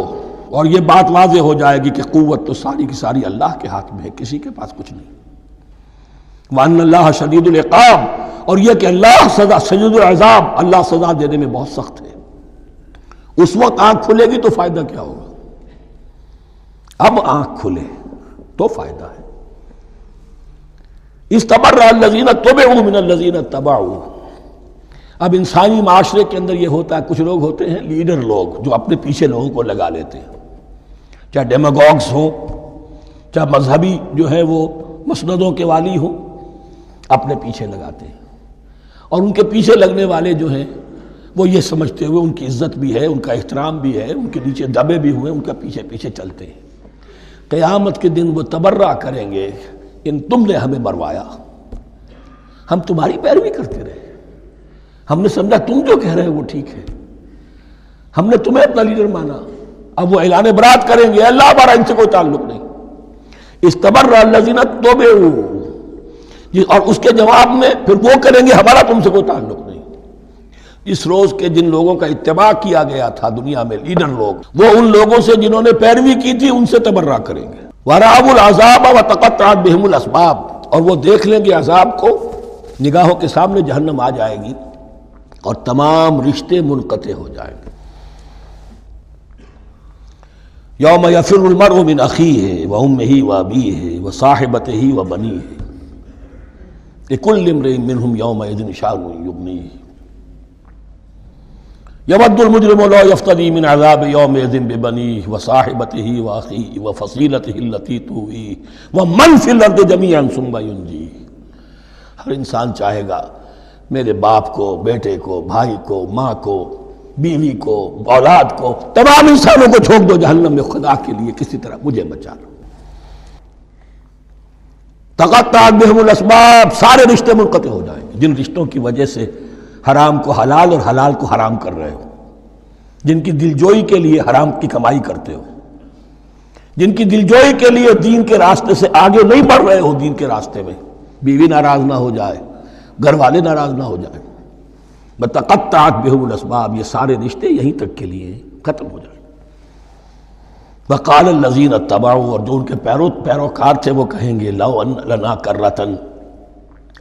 اور یہ بات واضح ہو جائے گی کہ قوت تو ساری کی ساری اللہ کے ہاتھ میں ہے، کسی کے پاس کچھ نہیں۔ وَأَنَّ اللَّهَ شَدِيدُ الْعِقَابِ، اور یہ کہ اللہ سزا شدید العذاب، اللہ سزا دینے میں بہت سخت ہے۔ اس وقت آنکھ کھلے گی تو فائدہ کیا ہوگا؟ اب آنکھ کھلے تو فائدہ ہے۔ استبرأ الذین اتبعوا من الذین اتبعوا، اب انسانی معاشرے کے اندر یہ ہوتا ہے، کچھ لوگ ہوتے ہیں لیڈر لوگ جو اپنے پیچھے لوگوں کو لگا لیتے ہیں، چاہے ڈیماگوگز ہوں، چاہے مذہبی جو ہے وہ مسندوں کے والی ہوں، اپنے پیچھے لگاتے ہیں، اور ان کے پیچھے لگنے والے جو ہیں وہ یہ سمجھتے ہوئے ان کی عزت بھی ہے، ان کا احترام بھی ہے، ان کے نیچے دبے بھی ہوئے، ان کا پیچھے پیچھے چلتے ہیں۔ قیامت کے دن وہ تبرہ کریں گے، ان تم نے ہمیں مروایا، ہم تمہاری پیروی کرتے رہے، ہم نے سمجھا تم جو کہہ رہے ہو وہ ٹھیک ہے، ہم نے تمہیں اپنا لیڈر مانا۔ اب وہ اعلان برات کریں گے، اللہ ہمارا ان سے کوئی تعلق نہیں۔ استبرأ الذین اتبعوا، اور اس کے جواب میں پھر وہ کریں گے ہمارا تم سے کوئی تعلق نہیں۔ اس روز کے جن لوگوں کا اتباع کیا گیا تھا دنیا میں، لیڈر لوگ، وہ ان لوگوں سے جنہوں نے پیروی کی تھی ان سے تبرہ کریں گے۔ وَرَأَوُا الْعَذَابَ وَتَقَطَّعَتْ بِهِمُ الْأَسْبَابُ، اور وہ دیکھ لیں گے عذاب کو، نگاہوں کے سامنے جہنم آ جائے گی اور تمام رشتے منقطع ہو جائیں گے۔ یوم یفر المرء من اخیہ وامہ وابیہ وصاحبتہ وبنیہ لکل امرئ منہم یومئذ شأن یغنیہ یود المجرم لو یفتدی من عذاب یومئذ ببنیہ وصاحبتہ واخیہ وفصیلتہ التی تؤویہ ومن فی الارض جمیعا ثم ینجیہ۔ ہر انسان چاہے گا میرے باپ کو، بیٹے کو، بھائی کو، ماں کو، بیوی کو، اولاد کو، تمام انسانوں کو چھوڑ دو جہنم میں، خدا کے لیے کسی طرح مجھے بچا لو۔ تقطعت بہم الاسباب، سارے رشتے منقطع ہو جائیں گے، جن رشتوں کی وجہ سے حرام کو حلال اور حلال کو حرام کر رہے ہو، جن کی دلجوئی کے لیے حرام کی کمائی کرتے ہو، جن کی دلجوئی کے لیے دین کے راستے سے آگے نہیں بڑھ رہے ہو، دین کے راستے میں بیوی ناراض نہ ہو جائے، گھر والے ناراض نہ ہو جائیں. بتقطعت بهم الاسباب، یہ سارے رشتے یہیں تک کے لیے ختم ہو جائیں. وقال الذین اتبعوا، اور جو ان کے پیروکار تھے وہ کہیں گے لو ان لنا کرۃ،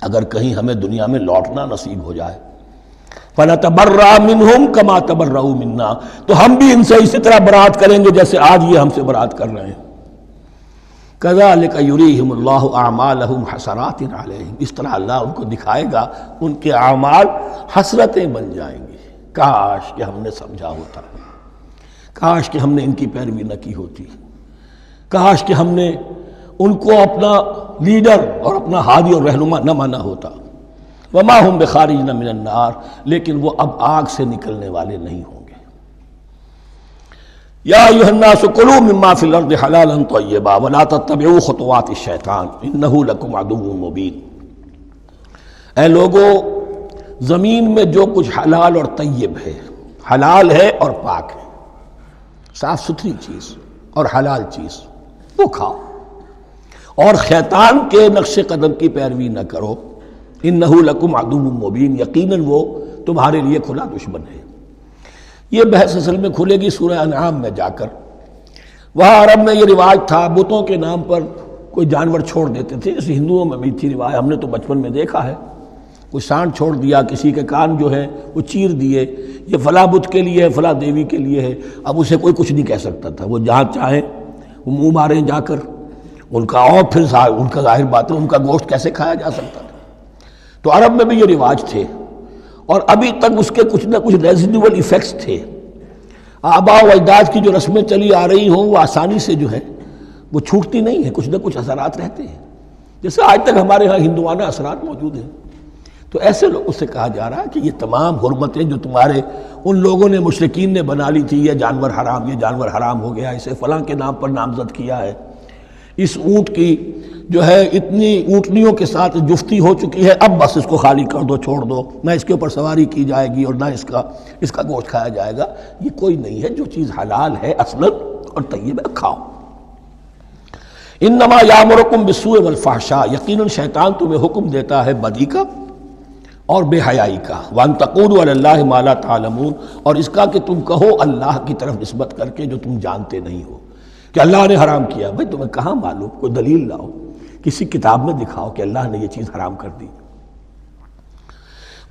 اگر کہیں ہمیں دنیا میں لوٹنا نصیب ہو جائے، فنتبرأ منہم کما تبرؤوا منا، تو ہم بھی ان سے اسی طرح برات کریں گے جیسے آج یہ ہم سے برات کر رہے ہیں. کذالک یریہم اللہ اعمالہم حسرات علیہم، اس طرح اللہ ان کو دکھائے گا ان کے اعمال حسرتیں بن جائیں گے. کاش کہ ہم نے سمجھا ہوتا، کاش کہ ہم نے ان کی پیروی نہ کی ہوتی، کاش کہ ہم نے ان کو اپنا لیڈر اور اپنا ہادی اور رہنما نہ مانا ہوتا. وما ہم بخارجین من النار، لیکن وہ اب آگ سے نکلنے والے نہیں ہوں گے. یا ایھا الناس کلوا مما فی الارض حلالا طیبا ولا تتبعوا خطوات الشیطان انہ لکم عدو مبین. اے لوگو، زمین میں جو کچھ حلال اور طیب ہے، حلال ہے اور پاک ہے، صاف ستھری چیز اور حلال چیز، وہ کھاؤ، اور شیطان کے نقش قدم کی پیروی نہ کرو. انہ لکم عدو مبین، یقیناً وہ تمہارے لیے کھلا دشمن ہے. یہ بحث اصل میں کھلے گی سورہ انعام میں جا کر. وہاں عرب میں یہ رواج تھا، بتوں کے نام پر کوئی جانور چھوڑ دیتے تھے، جیسے ہندوؤں میں بھی تھی رواج، ہم نے تو بچپن میں دیکھا ہے. کوئی سانڈ چھوڑ دیا، کسی کے کان جو ہے وہ چیر دیے، یہ فلاں بت کے لیے ہے، فلاں دیوی کے لیے ہے. اب اسے کوئی کچھ نہیں کہہ سکتا تھا، وہ جہاں چاہیں وہ منہ ماریں جا کر ان کا، اور پھر ان کا ظاہر بات ہے ان کا گوشت کیسے کھایا جا سکتا تھا. تو عرب میں بھی یہ رواج تھے، اور ابھی تک اس کے کچھ نہ کچھ ریزیڈول ایفیکٹس تھے. آباء و اجداد کی جو رسمیں چلی آ رہی ہوں وہ آسانی سے جو ہے وہ چھوٹتی نہیں ہیں، کچھ نہ کچھ اثرات رہتے ہیں، جیسے آج تک ہمارے ہاں ہندوانہ اثرات موجود ہیں. تو ایسے لوگوں سے کہا جا رہا ہے کہ یہ تمام حرمتیں جو تمہارے ان لوگوں نے مشرکین نے بنا لی تھی، یہ جانور حرام، یہ جانور حرام ہو گیا، اسے فلاں کے نام پر نامزد کیا ہے، اس اونٹ کی جو ہے اتنی اونٹنیوں کے ساتھ جفتی ہو چکی ہے، اب بس اس کو خالی کر دو، چھوڑ دو، نہ اس کے اوپر سواری کی جائے گی اور نہ اس کا گوشت کھایا جائے گا. یہ کوئی نہیں ہے، جو چیز حلال ہے اصلاً اور طیب ہے کھاؤ. انما یامرکم بالسوء والفحشاء، یقیناً شیطان تمہیں حکم دیتا ہے بدی کا اور بے حیائی کا. وان تقولوا علی اللہ ما لا تعلمون، اور اس کا کہ تم کہو اللہ کی طرف نسبت کر کے جو تم جانتے نہیں ہو، کہ اللہ نے حرام کیا. بھائی تمہیں کہاں معلوم؟ کوئی دلیل لاؤ، کسی کتاب میں دکھاؤ کہ اللہ نے یہ چیز حرام کر دی.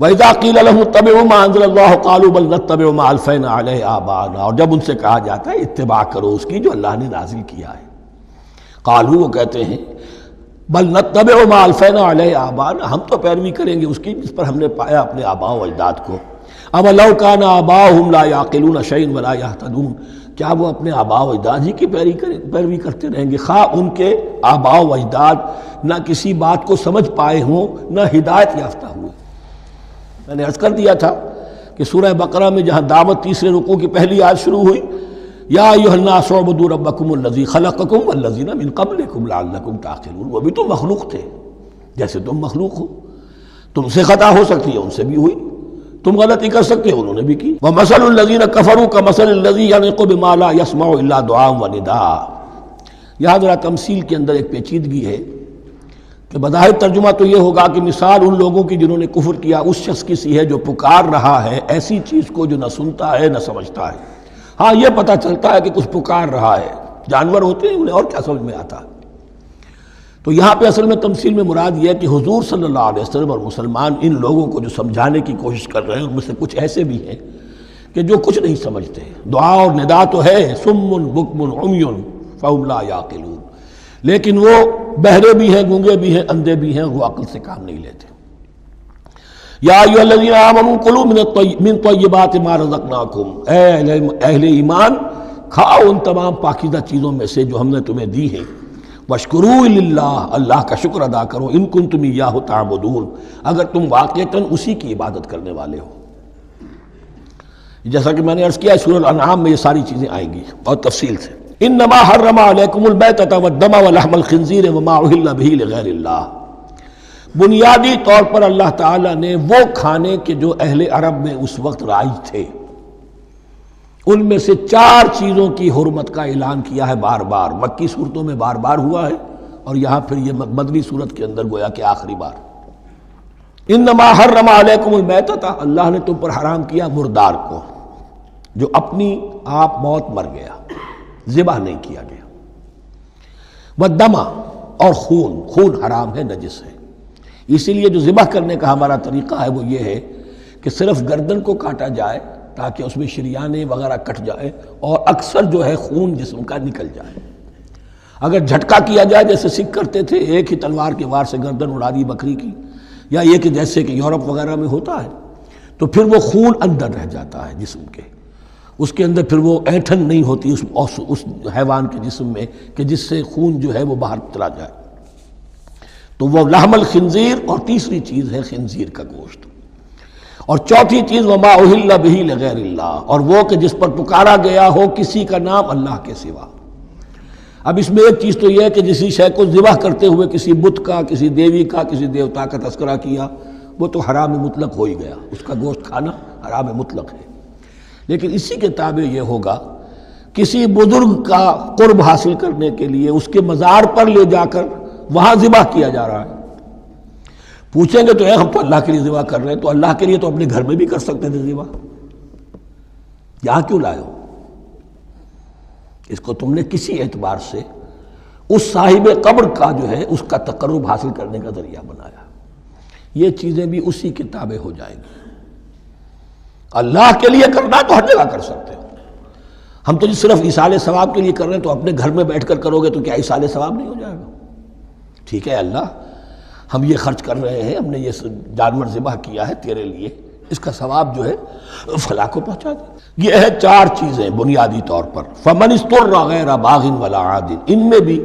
وَإِذَا قِيلَ لَهُمُ اتَّبِعُوا مَا أَنزَلَ اللَّهُ قَالُوا بَلْ نَتَّبِعُ مَا أَلْفَيْنَا عَلَيْهِ آبَاءَنَا، اور جب ان سے کہا جاتا ہے اتباع کرو اس کی جو اللہ نے نازل کیا ہے، قالوا، وہ کہتے ہیں بل نتبع ما الفینا علیہ آباءنا، ہم تو پیروی کریں گے اس کی جس پر ہم نے پایا اپنے آباء و اجداد کو. اولو کان آباؤہم لا یعقلون شیئا ولا یہتدون، کیا وہ اپنے آباء و اجداد ہی کی پیروی کرتے رہیں گے، خواہ ان کے آباء و اجداد نہ کسی بات کو سمجھ پائے ہوں نہ ہدایت یافتہ ہوئے. میں نے عرض کر دیا تھا کہ سورہ بقرہ میں جہاں دعوت تیسرے رکوع کی پہلی آیت شروع ہوئی، یا ایھا الناس اعبدوا ربکم الذی خلقکم والذین من قبلکم لعلکم تعقلون، وہ بھی تو مخلوق تھے جیسے تم مخلوق ہو، تم سے خطا ہو سکتی ہے، ان سے بھی ہوئی، تم غلطی کر سکتے ہو، انہوں نے بھی کی. ومثل الذین کفروا کمثل الذی ینطق بما لا یسمع الا دعاء ونداء. یہاں ذرا تمثیل کے اندر ایک پیچیدگی ہے کہ بظاہر ترجمہ تو یہ ہوگا کہ مثال ان لوگوں کی جنہوں نے کفر کیا اس شخص کی سی ہے جو پکار رہا ہے ایسی چیز کو جو نہ سنتا ہے نہ سمجھتا ہے. ہاں یہ پتہ چلتا ہے کہ کچھ پکار رہا ہے، جانور ہوتے ہیں انہیں اور کیا سمجھ میں آتا ہے. تو یہاں پہ اصل میں تمثیل میں مراد یہ ہے کہ حضور صلی اللہ علیہ وسلم اور مسلمان ان لوگوں کو جو سمجھانے کی کوشش کر رہے ہیں ان میں سے کچھ ایسے بھی ہیں کہ جو کچھ نہیں سمجھتے. دعا اور ندا تو ہے، صم بکم عمی فہم لا یعقلون، لیکن وہ بہرے بھی ہیں، گونگے بھی ہیں، اندھے بھی ہیں، وہ عقل سے کام نہیں لیتے. یا ایھا الذین آمنوا کلوا من طیبات ما رزقناکم، اے اہل ایمان کھاؤ ان تمام پاکیزہ چیزوں میں سے جو ہم نے تمہیں دی ہیں. واشکروا للہ، اللہ کا شکر ادا کرو، ان کنتم ایاہ تعبدون، اگر تم واقعتاً اسی کی عبادت کرنے والے ہو. جیسا کہ میں نے عرض کیا سورہ الانعام میں یہ ساری چیزیں آئیں گی بہت تفصیل سے. انما حرم علیکم المیتۃ والدم ولحم الخنزیر وما اہل بہ لغیر اللہ، بنیادی طور پر اللہ تعالیٰ نے وہ کھانے کے جو اہل عرب میں اس وقت رائج تھے ان میں سے 4 چیزوں کی حرمت کا اعلان کیا ہے بار بار. مکی صورتوں میں بار بار ہوا ہے اور یہاں پھر یہ مدنی صورت کے اندر گویا کہ آخری بار. انما حرم علیکم المیتۃ، اللہ نے تم پر حرام کیا مردار کو، جو اپنی آپ موت مر گیا، ذبح نہیں کیا گیا، والدم، اور خون حرام ہے، نجس ہے۔ اسی لیے جو ذبح کرنے کا ہمارا طریقہ ہے وہ یہ ہے کہ صرف گردن کو کاٹا جائے تاکہ اس میں شریانے وغیرہ کٹ جائے اور اکثر جو ہے خون جسم کا نکل جائے۔ اگر جھٹکا کیا جائے جیسے سکھ کرتے تھے، ایک ہی تلوار کے وار سے گردن اڑا دی بکری کی، یا یہ کہ جیسے کہ یورپ وغیرہ میں ہوتا ہے، تو پھر وہ خون اندر رہ جاتا ہے جسم کے، اس کے اندر پھر وہ اینٹھن نہیں ہوتی اس حیوان کے جسم میں کہ جس سے خون جو ہے وہ باہر چلا جائے، تو وہ لحم الخنزیر، اور تیسری چیز ہے خنزیر کا گوشت، اور چوتھی چیز وما اہل بہ لغیر اللہ، اور وہ کہ جس پر پکارا گیا ہو کسی کا نام اللہ کے سوا۔ اب اس میں ایک چیز تو یہ ہے کہ جسی شے کو ذبح کرتے ہوئے کسی بت کا، کسی دیوی کا، کسی دیوتا کا تذکرہ کیا، وہ تو حرام مطلق ہو ہی گیا، اس کا گوشت کھانا حرام مطلق ہے۔ لیکن اسی کے تابع یہ ہوگا کسی بزرگ کا قرب حاصل کرنے کے لیے اس کے مزار پر لے جا کر وہاں ذبح کیا جا رہا ہے، پوچھیں گے تو ہم تو اللہ کے لیے ذبح کر رہے ہیں، تو اللہ کے لیے تو اپنے گھر میں بھی کر سکتے تھے ذبح، یہاں کیوں لائے ہو؟ اس کو تم نے کسی اعتبار سے اس صاحب قبر کا جو ہے اس کا تقرب حاصل کرنے کا ذریعہ بنایا۔ یہ چیزیں بھی اسی کی تابع ہو جائیں گی۔ اللہ کے لیے کرنا تو ہر جگہ کر سکتے ہو، ہم تو صرف ایصال ثواب کے لیے کر رہے ہیں، تو اپنے گھر میں بیٹھ کر کرو گے تو کیا ایصال ثواب نہیں ہو جائے گا؟ ٹھیک ہے اللہ، ہم یہ خرچ کر رہے ہیں، ہم نے یہ جانور ذبح کیا ہے تیرے لیے، اس کا ثواب جو ہے فلاں کو پہنچا دے۔ یہ ہے 4 چیزیں بنیادی طور پر۔ فمن اضطر غیر باغ ولا عاد، ان میں بھی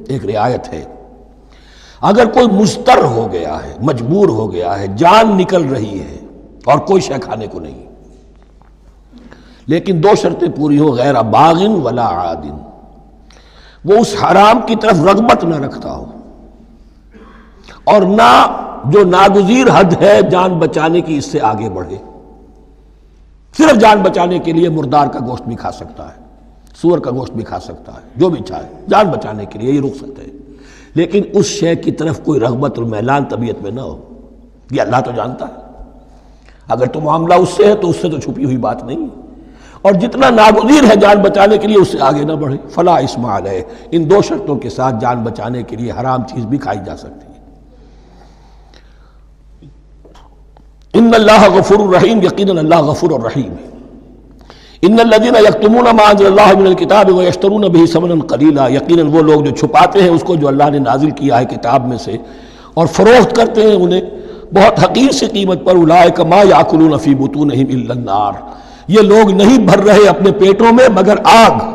ایک رعایت ہے، اگر کوئی مضطر ہو گیا ہے، مجبور ہو گیا ہے، جان نکل رہی ہے اور کوئی شے کھانے کو نہیں، لیکن 2 شرطیں پوری ہو، غیر باغ ولا عاد، وہ اس حرام کی طرف رغبت نہ رکھتا ہو، اور نہ جو ناگزیر حد ہے جان بچانے کی اس سے آگے بڑھے۔ صرف جان بچانے کے لیے مردار کا گوشت بھی کھا سکتا ہے، سور کا گوشت بھی کھا سکتا ہے، جو بھی چاہے جان بچانے کے لیے، یہ رخصت ہے، لیکن اس شے کی طرف کوئی رغبت اور میلان طبیعت میں نہ ہو۔ یہ اللہ تو جانتا ہے، اگر تو معاملہ اس سے ہے تو اس سے تو چھپی ہوئی بات نہیں ہے، اور جتنا ناگزیر ہے جان بچانے کے لیے اس سے آگے نہ بڑھے۔ فلا اثم علیہ، ان 2 شرطوں کے ساتھ جان بچانے کے لیے حرام چیز بھی کھائی جا سکتی ہے۔ ان اللہ غفور الرحیم، یقیناً اللہ غفور الرحیم ہے۔ ان الذین یکتمون ما انزل اللہ من الکتاب ویشترون بہ ثمنا قلیلا، یقیناً وہ لوگ جو چھپاتے ہیں اس کو جو اللہ نے نازل کیا ہے کتاب میں سے اور فروخت کرتے ہیں انہیں بہت حقیر سی قیمت پر، اولئک ما یاکلون فی بطونہم الا النار، یہ لوگ نہیں بھر رہے اپنے پیٹوں میں مگر آگ۔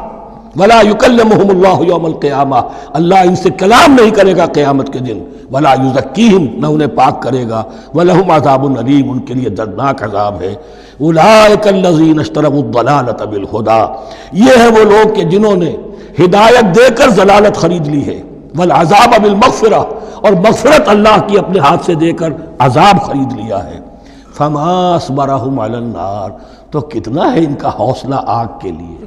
ولا یکلمہم اللہ یوم القیامہ، اللہ ان سے کلام نہیں کرے گا قیامت کے دن۔ ولا یزکیہم، نہ انہیں پاک کرے گا۔ ولہم عذاب علیم، ان کے لیے دردناک عذاب ہے۔ اولئک الذین اشتروا الضلالۃ بالہدی، یہ ہے وہ لوگ کہ جنہوں نے ہدایت دے کر ضلالت خرید لی ہے، والعذاب بالمغفرہ، اور مغفرت اللہ کی اپنے ہاتھ سے دے کر عذاب خرید لیا ہے۔ فما اصبرہم علی النار، تو کتنا ہے ان کا حوصلہ آگ کے لیے،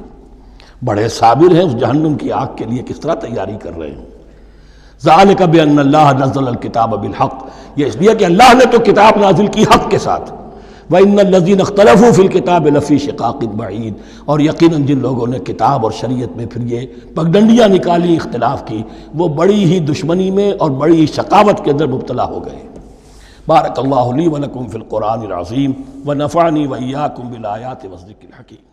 بڑے صابر ہیں اس جہنم کی آگ کے لیے، کس طرح تیاری کر رہے ہیں۔ ذالک بان اللہ نزل الکتاب بالحق، یہ اس لیے کہ اللہ نے تو کتاب نازل کی حق کے ساتھ۔ وان الذین اختلفوا فی الکتاب لفی شقاق بعید، اور یقیناً جن لوگوں نے کتاب اور شریعت میں پھر یہ پگڈنڈیاں نکالی اختلاف کی، وہ بڑی ہی دشمنی میں اور بڑی ہی شقاوت کے اندر مبتلا ہو گئے۔ بارک اللہ لی ولکم فی القرآن العظیم ونفعنی وإیاکم بالآیات والذکر الحکیم۔